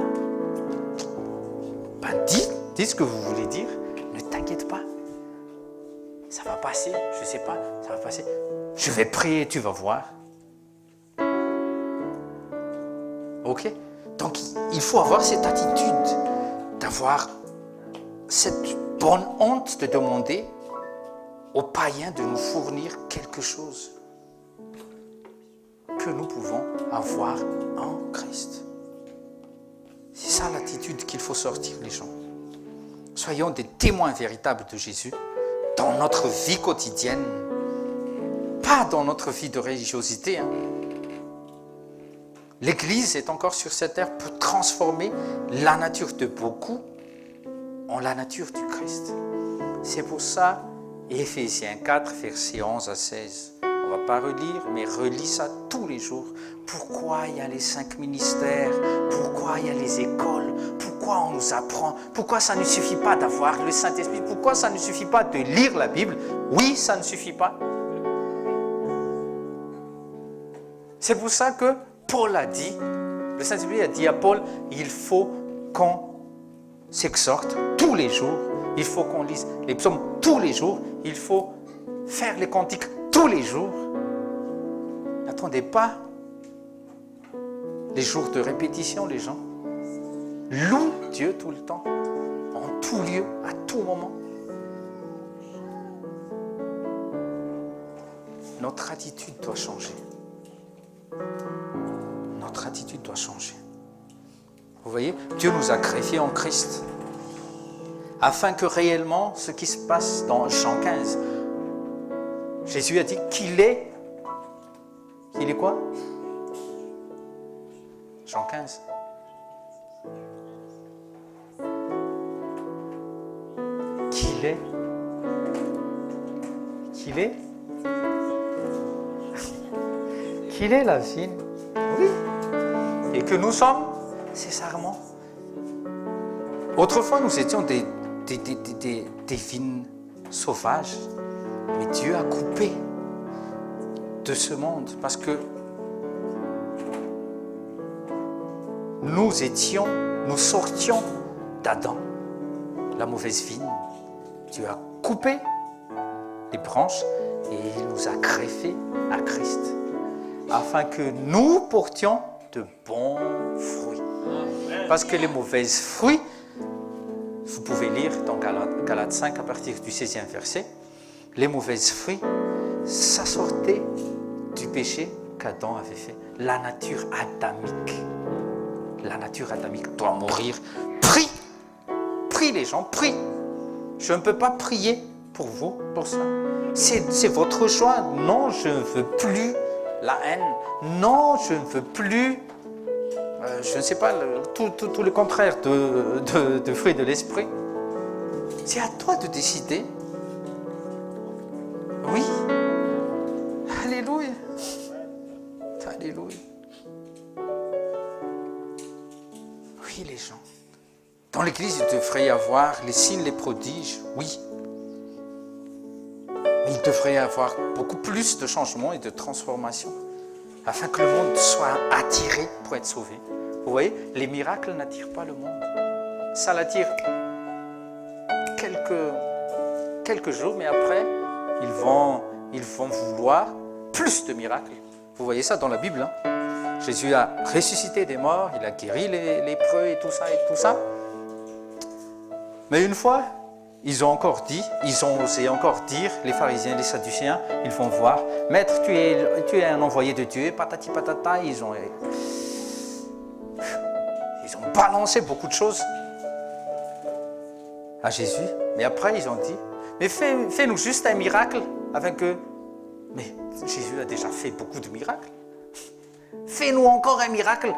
Ben, dis ce que vous voulez dire. Ne t'inquiète pas. Ça va passer, je ne sais pas, ça va passer. Je vais prier, tu vas voir. Ok? Donc, il faut avoir cette attitude, d'avoir cette bonne honte de demander aux païens de nous fournir quelque chose que nous pouvons avoir en Christ. C'est ça l'attitude qu'il faut sortir, les gens. Soyons des témoins véritables de Jésus dans notre vie quotidienne, pas dans notre vie de religiosité. L'Église est encore sur cette terre pour transformer la nature de beaucoup en la nature du Christ. C'est pour ça, Éphésiens 4, versets 11 à 16. On ne va pas relire, mais relis ça tous les jours. Pourquoi il y a les 5 ministères? Pourquoi il y a les écoles? Pourquoi on nous apprend? Pourquoi ça ne suffit pas d'avoir le Saint-Esprit? Pourquoi ça ne suffit pas de lire la Bible? Oui, ça ne suffit pas. C'est pour ça que Paul a dit, le Saint-Esprit a dit à Paul, il faut qu'on s'exhorte tous les jours. Il faut qu'on lise les psaumes tous les jours. Il faut faire les cantiques tous les jours. N'attendez pas les jours de répétition, les gens. Louent Dieu tout le temps, en tout lieu, à tout moment. Notre attitude doit changer. Notre attitude doit changer. Vous voyez, Dieu nous a greffés en Christ, afin que réellement, ce qui se passe dans Jean 15, Jésus a dit qu'il est quoi? Jean 15. Qu'il est la vigne, oui, et que nous sommes ses sarments. Autrefois, nous étions des vignes sauvages, mais Dieu a coupé de ce monde parce que nous sortions d'Adam, la mauvaise vigne. Dieu a coupé les branches et il nous a greffés à Christ, afin que nous portions de bons fruits. Parce que les mauvaises fruits, vous pouvez lire dans Galates 5 à partir du 16e verset, les mauvaises fruits, ça sortait du péché qu'Adam avait fait. La nature adamique doit mourir. Prie les gens, prie. Je ne peux pas prier pour vous, pour ça. C'est votre choix. Non, je ne veux plus la haine. Non, je ne veux plus, je ne sais pas, tout le contraire de fruits de l'esprit. C'est à toi de décider. Oui. Alléluia. Alléluia. Oui, les gens. Dans l'Église, il devrait y avoir les signes, les prodiges, oui. Mais il devrait y avoir beaucoup plus de changements et de transformations, afin que le monde soit attiré pour être sauvé. Vous voyez, les miracles n'attirent pas le monde. Ça l'attire quelques jours, mais après, ils vont vouloir plus de miracles. Vous voyez ça dans la Bible, hein? Jésus a ressuscité des morts, il a guéri les lépreux et tout ça. Mais une fois, ils ont osé encore dire, les pharisiens, les sadducéens, ils vont voir, Maître, tu es un envoyé de Dieu, patati patata, ils ont balancé beaucoup de choses à Jésus. Mais après, ils ont dit, mais fais-nous juste un miracle, afin que... Mais Jésus a déjà fait beaucoup de miracles. Fais-nous encore un miracle.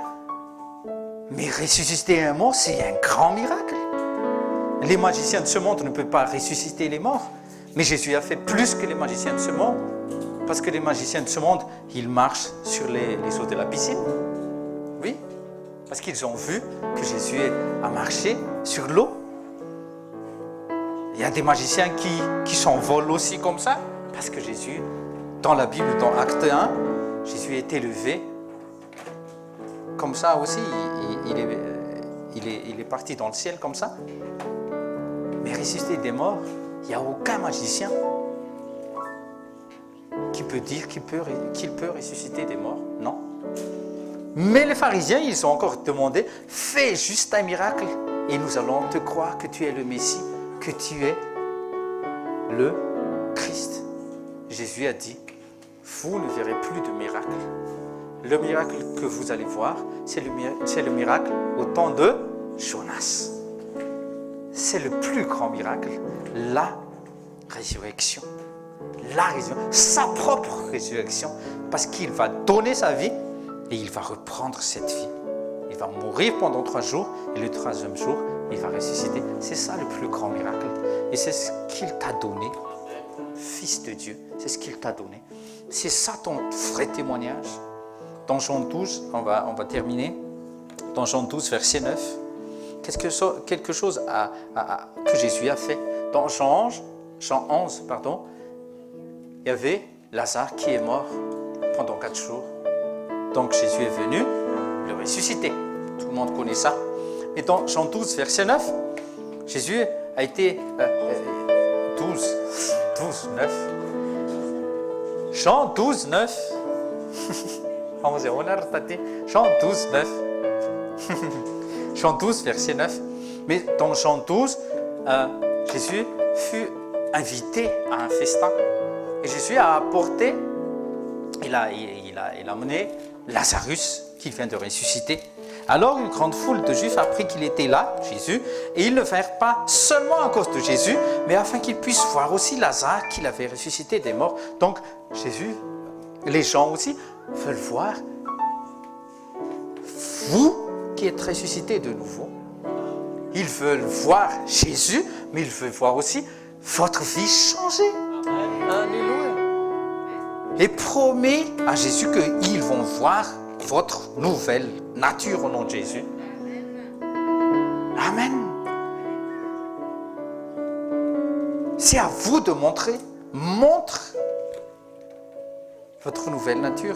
Mais ressusciter un mort, c'est un grand miracle. Les magiciens de ce monde ne peuvent pas ressusciter les morts. Mais Jésus a fait plus que les magiciens de ce monde. Parce que les magiciens de ce monde, ils marchent sur les eaux de la piscine. Oui. Parce qu'ils ont vu que Jésus a marché sur l'eau. Il y a des magiciens qui s'envolent aussi comme ça. Parce que Jésus, dans la Bible, dans Acte 1, Jésus est élevé. Comme ça aussi, il est parti dans le ciel comme ça. Mais ressusciter des morts, il n'y a aucun magicien qui peut dire qu'il peut ressusciter des morts. Non. Mais les pharisiens, ils ont encore demandé, fais juste un miracle et nous allons te croire que tu es le Messie, que tu es le Christ. Jésus a dit, vous ne verrez plus de miracles. Le miracle que vous allez voir, c'est le miracle au temps de Jonas. C'est le plus grand miracle, la résurrection. Sa propre résurrection, parce qu'il va donner sa vie et il va reprendre cette vie. Il va mourir pendant 3 jours et le 3e jour, il va ressusciter. C'est ça le plus grand miracle. Et c'est ce qu'il t'a donné, Fils de Dieu. C'est ce qu'il t'a donné. C'est ça ton vrai témoignage. Dans Jean 12, on va terminer. Dans Jean 12, verset 9, quelque chose que Jésus a fait. Dans Jean 11, il y avait Lazare qui est mort pendant 4 jours. Donc Jésus est venu le ressusciter. Tout le monde connaît ça. Mais dans Jean 12, verset 9, Jésus a été 12, 9. Jean 12, 9. Jean 12, 9. Jean 12, verset 9. Mais dans Jean 12, Jésus fut invité à un festin. Et Jésus a apporté, il a amené Lazarus, qui vient de ressusciter. Alors une grande foule de Juifs apprit qu'il était là, Jésus, et ils ne vinrent pas seulement à cause de Jésus, mais afin qu'ils puissent voir aussi Lazare qu'il avait ressuscité des morts. Donc Jésus, les gens aussi, veulent voir vous qui êtes ressuscité de nouveau. Ils veulent voir Jésus, mais ils veulent voir aussi votre vie changer. Alléluia. Et promet à Jésus qu'ils vont voir votre nouvelle nature au nom de Jésus. Amen. C'est à vous de montre votre nouvelle nature.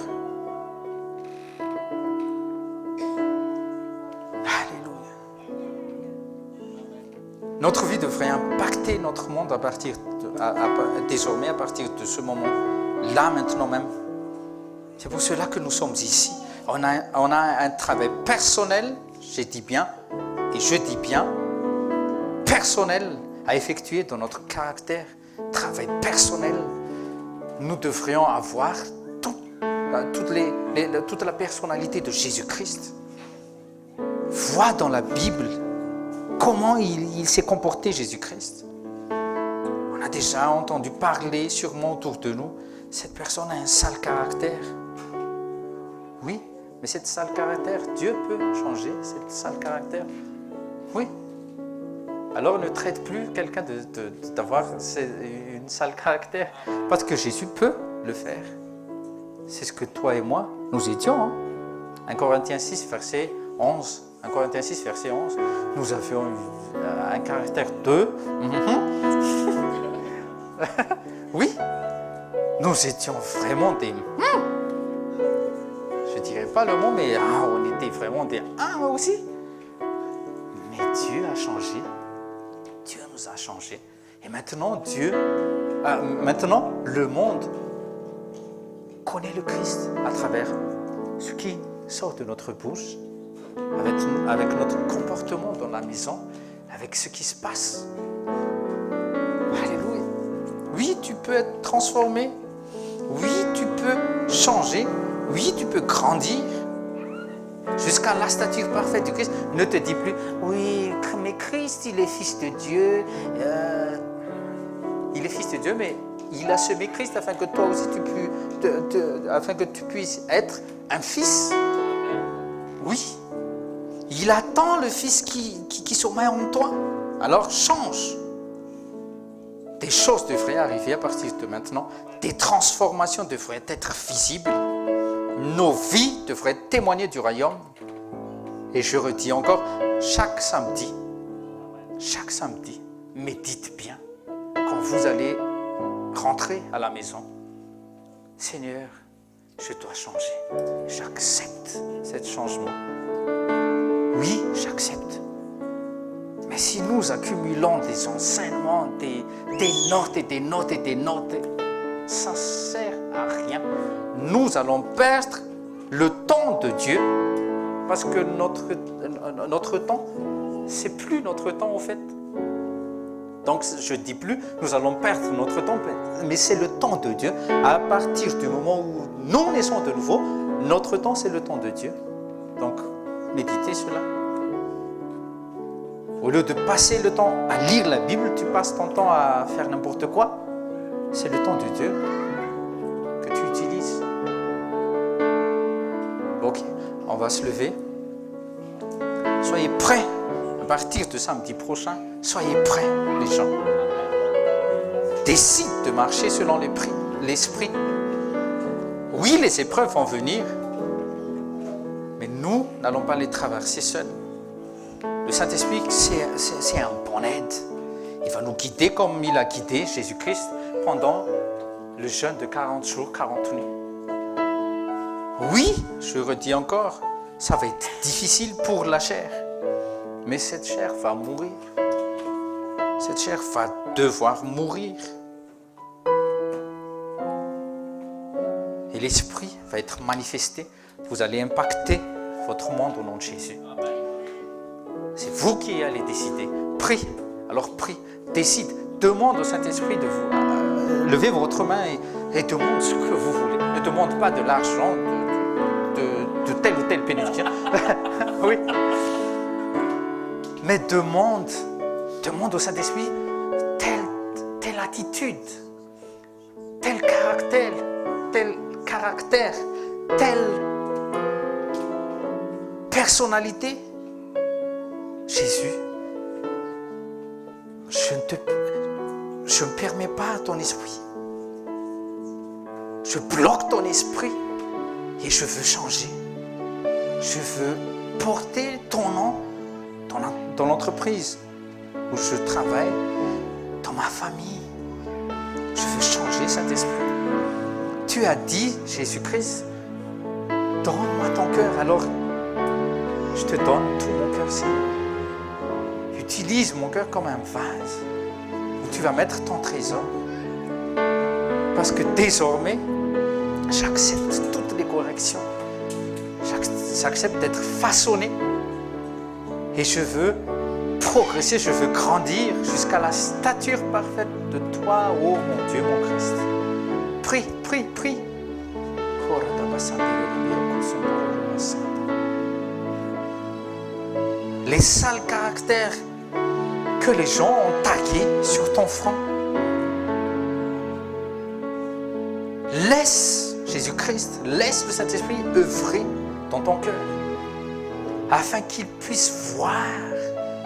Alléluia. Notre vie devrait impacter notre monde désormais à partir de ce moment, là maintenant même. C'est pour cela que nous sommes ici. On a un travail personnel, je dis bien personnel à effectuer dans notre caractère, travail personnel. Nous devrions avoir toute la personnalité de Jésus-Christ. Vois dans la Bible comment il s'est comporté, Jésus-Christ. On a déjà entendu parler sûrement autour de nous, cette personne a un sale caractère. Oui, mais cette sale caractère, Dieu peut changer cette sale caractère. Oui. Alors ne traite plus quelqu'un d'avoir une sale caractère, parce que Jésus peut le faire. C'est ce que toi et moi, nous étions. Hein? 1 Corinthiens 6, verset 11. 1 Corinthiens 6, verset 11. Nous avions un caractère de... Oui, nous étions vraiment des... Je ne dirais pas le mot, mais on était vraiment des aussi. Mais Dieu a changé. Dieu nous a changé. Et maintenant, maintenant, le monde connaît le Christ à travers ce qui sort de notre bouche, avec notre comportement dans la maison, avec ce qui se passe. Alléluia. Oui, tu peux être transformé. Oui, tu peux changer. Oui, tu peux grandir jusqu'à la stature parfaite du Christ. Ne te dis plus, oui, mais Christ, il est fils de Dieu. Il est fils de Dieu, mais il a semé Christ afin que toi aussi afin que tu puisses être un fils. Oui. Il attend le fils qui sommeille en toi. Alors change. Des choses devraient arriver à partir de maintenant. Des transformations devraient être visibles. Nos vies devraient témoigner du royaume. Et je redis encore, chaque samedi, médite bien quand vous allez rentrer à la maison. Seigneur, je dois changer. J'accepte ce changement. Oui, j'accepte. Mais si nous accumulons des enseignements, des notes et des notes et des notes, ça ne sert à rien. Nous allons perdre le temps de Dieu parce que notre temps, c'est plus notre temps en fait. Donc je ne dis plus, nous allons perdre notre temps, mais c'est le temps de Dieu. À partir du moment où nous naissons de nouveau, notre temps c'est le temps de Dieu. Donc méditez cela. Au lieu de passer le temps à lire la Bible, tu passes ton temps à faire n'importe quoi. C'est le temps de Dieu que tu utilises. Ok, on va se lever. Soyez prêts. À partir de samedi prochain, soyez prêts, les gens. Décide de marcher selon l'esprit. Oui, les épreuves vont venir, mais nous n'allons pas les traverser seuls. Le Saint-Esprit, c'est un bon aide. Il va nous guider comme il a guidé Jésus-Christ pendant le jeûne de 40 jours, 40 nuits. Oui, je redis encore, ça va être difficile pour la chair. Mais cette chair va mourir. cette chair va devoir mourir. Et l'Esprit va être manifesté. Vous allez impacter votre monde au nom de Jésus. C'est vous qui allez décider. Prie. Alors prie. Décide. Demande au Saint-Esprit de vous lever votre main et demande ce que vous voulez. Ne demande pas de l'argent de tel ou tel bénéficiaire. Oui. Mais demande au Saint-Esprit telle attitude, tel caractère, telle personnalité. Jésus, je ne permets pas à ton esprit. Je bloque ton esprit et je veux changer. Je veux porter ton nom dans l'entreprise où je travaille, dans ma famille. Je veux changer cet esprit. Tu as dit, Jésus-Christ, donne-moi ton cœur. Alors, je te donne tout mon cœur, Seigneur. Utilise mon cœur comme un vase où tu vas mettre ton trésor. Parce que désormais, j'accepte toutes les corrections. J'accepte d'être façonné. Et je veux progresser, je veux grandir jusqu'à la stature parfaite de toi, ô mon Dieu, mon Christ. Prie, prie, prie. Les sales caractères que les gens ont tagués sur ton front. Laisse Jésus-Christ, laisse le Saint-Esprit œuvrer dans ton cœur afin qu'il puisse voir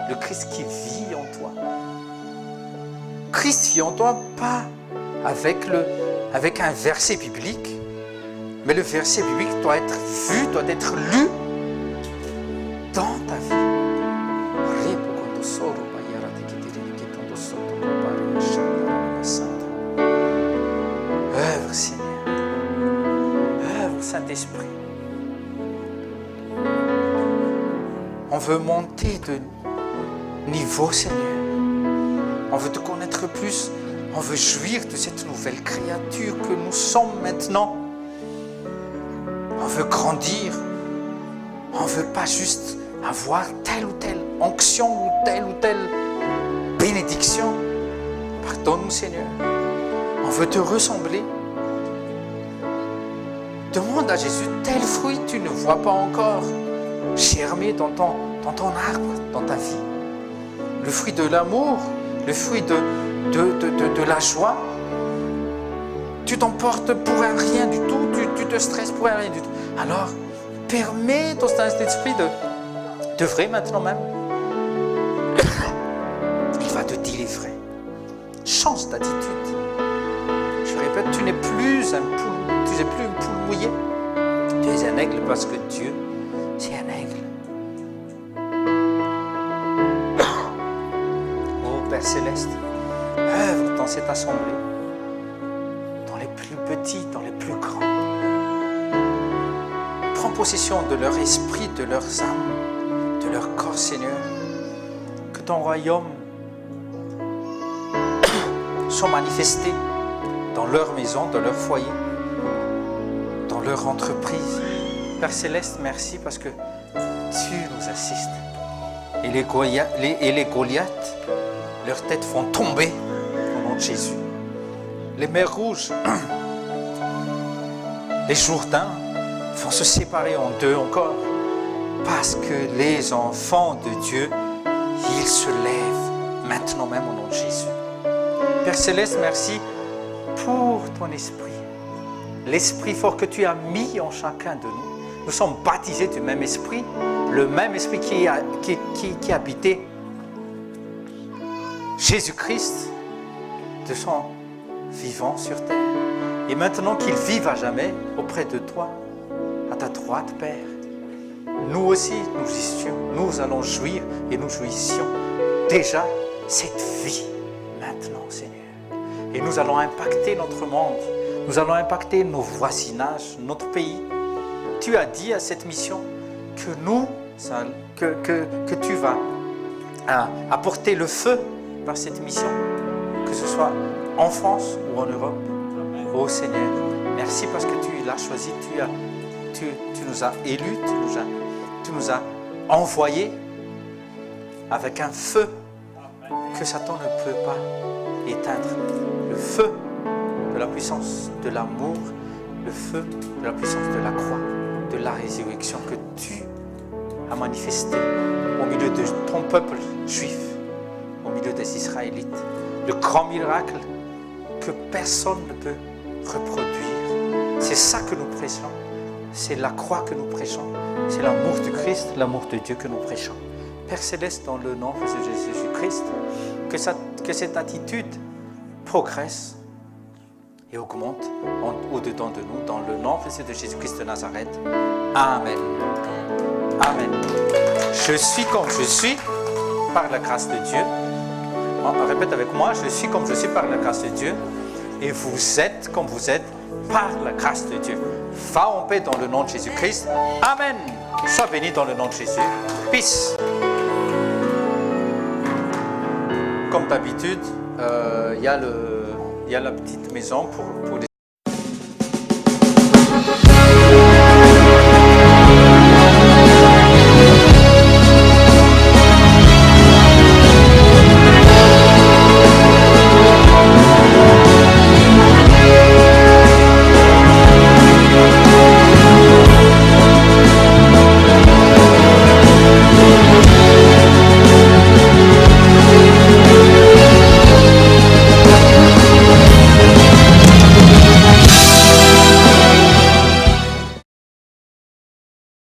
le Christ qui vit en toi. Christ vit en toi, pas avec un verset biblique, mais le verset biblique doit être vu, doit être lu dans ta vie. Œuvre, Seigneur. Œuvre, Saint-Esprit. On veut monter de niveau, Seigneur. On veut te connaître plus. On veut jouir de cette nouvelle créature que nous sommes maintenant. On veut grandir. On ne veut pas juste avoir telle ou telle onction ou telle bénédiction. Pardonne-nous, Seigneur. On veut te ressembler. Demande à Jésus, tel fruit tu ne vois pas encore germer dans ton arbre, dans ta vie. Le fruit de l'amour, le fruit de la joie. Tu t'emportes pour un rien du tout, tu te stresses pour un rien du tout. Alors, permets ton Saint-Esprit d'œuvrer maintenant même. Il va te délivrer. Change d'attitude. Je répète, tu n'es plus une poule mouillée. Tu es un aigle parce que Dieu, c'est un aigle. Oh Père Céleste, œuvre dans cette assemblée, dans les plus petits, dans les plus grands. Prends possession de leur esprit, de leurs âmes, de leur corps, Seigneur. Que ton royaume soit manifesté dans leur maison, dans leur foyer, dans leur entreprise. Père Céleste, merci parce que tu nous assistes. Et les Goliaths, leurs têtes font tomber au nom de Jésus. Les mers rouges, les Jourdains vont se séparer en deux encore parce que les enfants de Dieu, ils se lèvent maintenant même au nom de Jésus. Père Céleste, merci pour ton esprit. L'esprit fort que tu as mis en chacun de nous. Nous sommes baptisés du même esprit, le même esprit qui habitait Jésus-Christ de son vivant sur terre. Et maintenant qu'il vive à jamais auprès de toi, à ta droite, Père, nous aussi, nous allons jouir et nous jouissions déjà cette vie maintenant, Seigneur. Et nous allons impacter notre monde, nous allons impacter nos voisinages, notre pays. Tu as dit à cette mission que tu vas apporter le feu par cette mission, que ce soit en France ou en Europe. Ô Seigneur, merci parce que tu l'as choisi, tu nous as élus, tu nous as envoyés avec un feu que Satan ne peut pas éteindre. Le feu de la puissance de l'amour, le feu de la puissance de la croix, de la résurrection que tu as manifesté au milieu de ton peuple juif, au milieu des Israélites. Le grand miracle que personne ne peut reproduire. C'est ça que nous prêchons. C'est la croix que nous prêchons. C'est l'amour de Christ, l'amour de Dieu que nous prêchons. Père Céleste, dans le nom de Jésus-Christ, que cette attitude progresse et augmente au-dedans de nous, dans le nom de Jésus-Christ de Nazareth. Amen. Amen. Je suis comme je suis par la grâce de Dieu. Répète avec moi, je suis comme je suis par la grâce de Dieu. Et vous êtes comme vous êtes par la grâce de Dieu. Va en paix dans le nom de Jésus-Christ. Amen. Sois béni dans le nom de Jésus. Peace. Comme d'habitude, il y a la petite maison pour les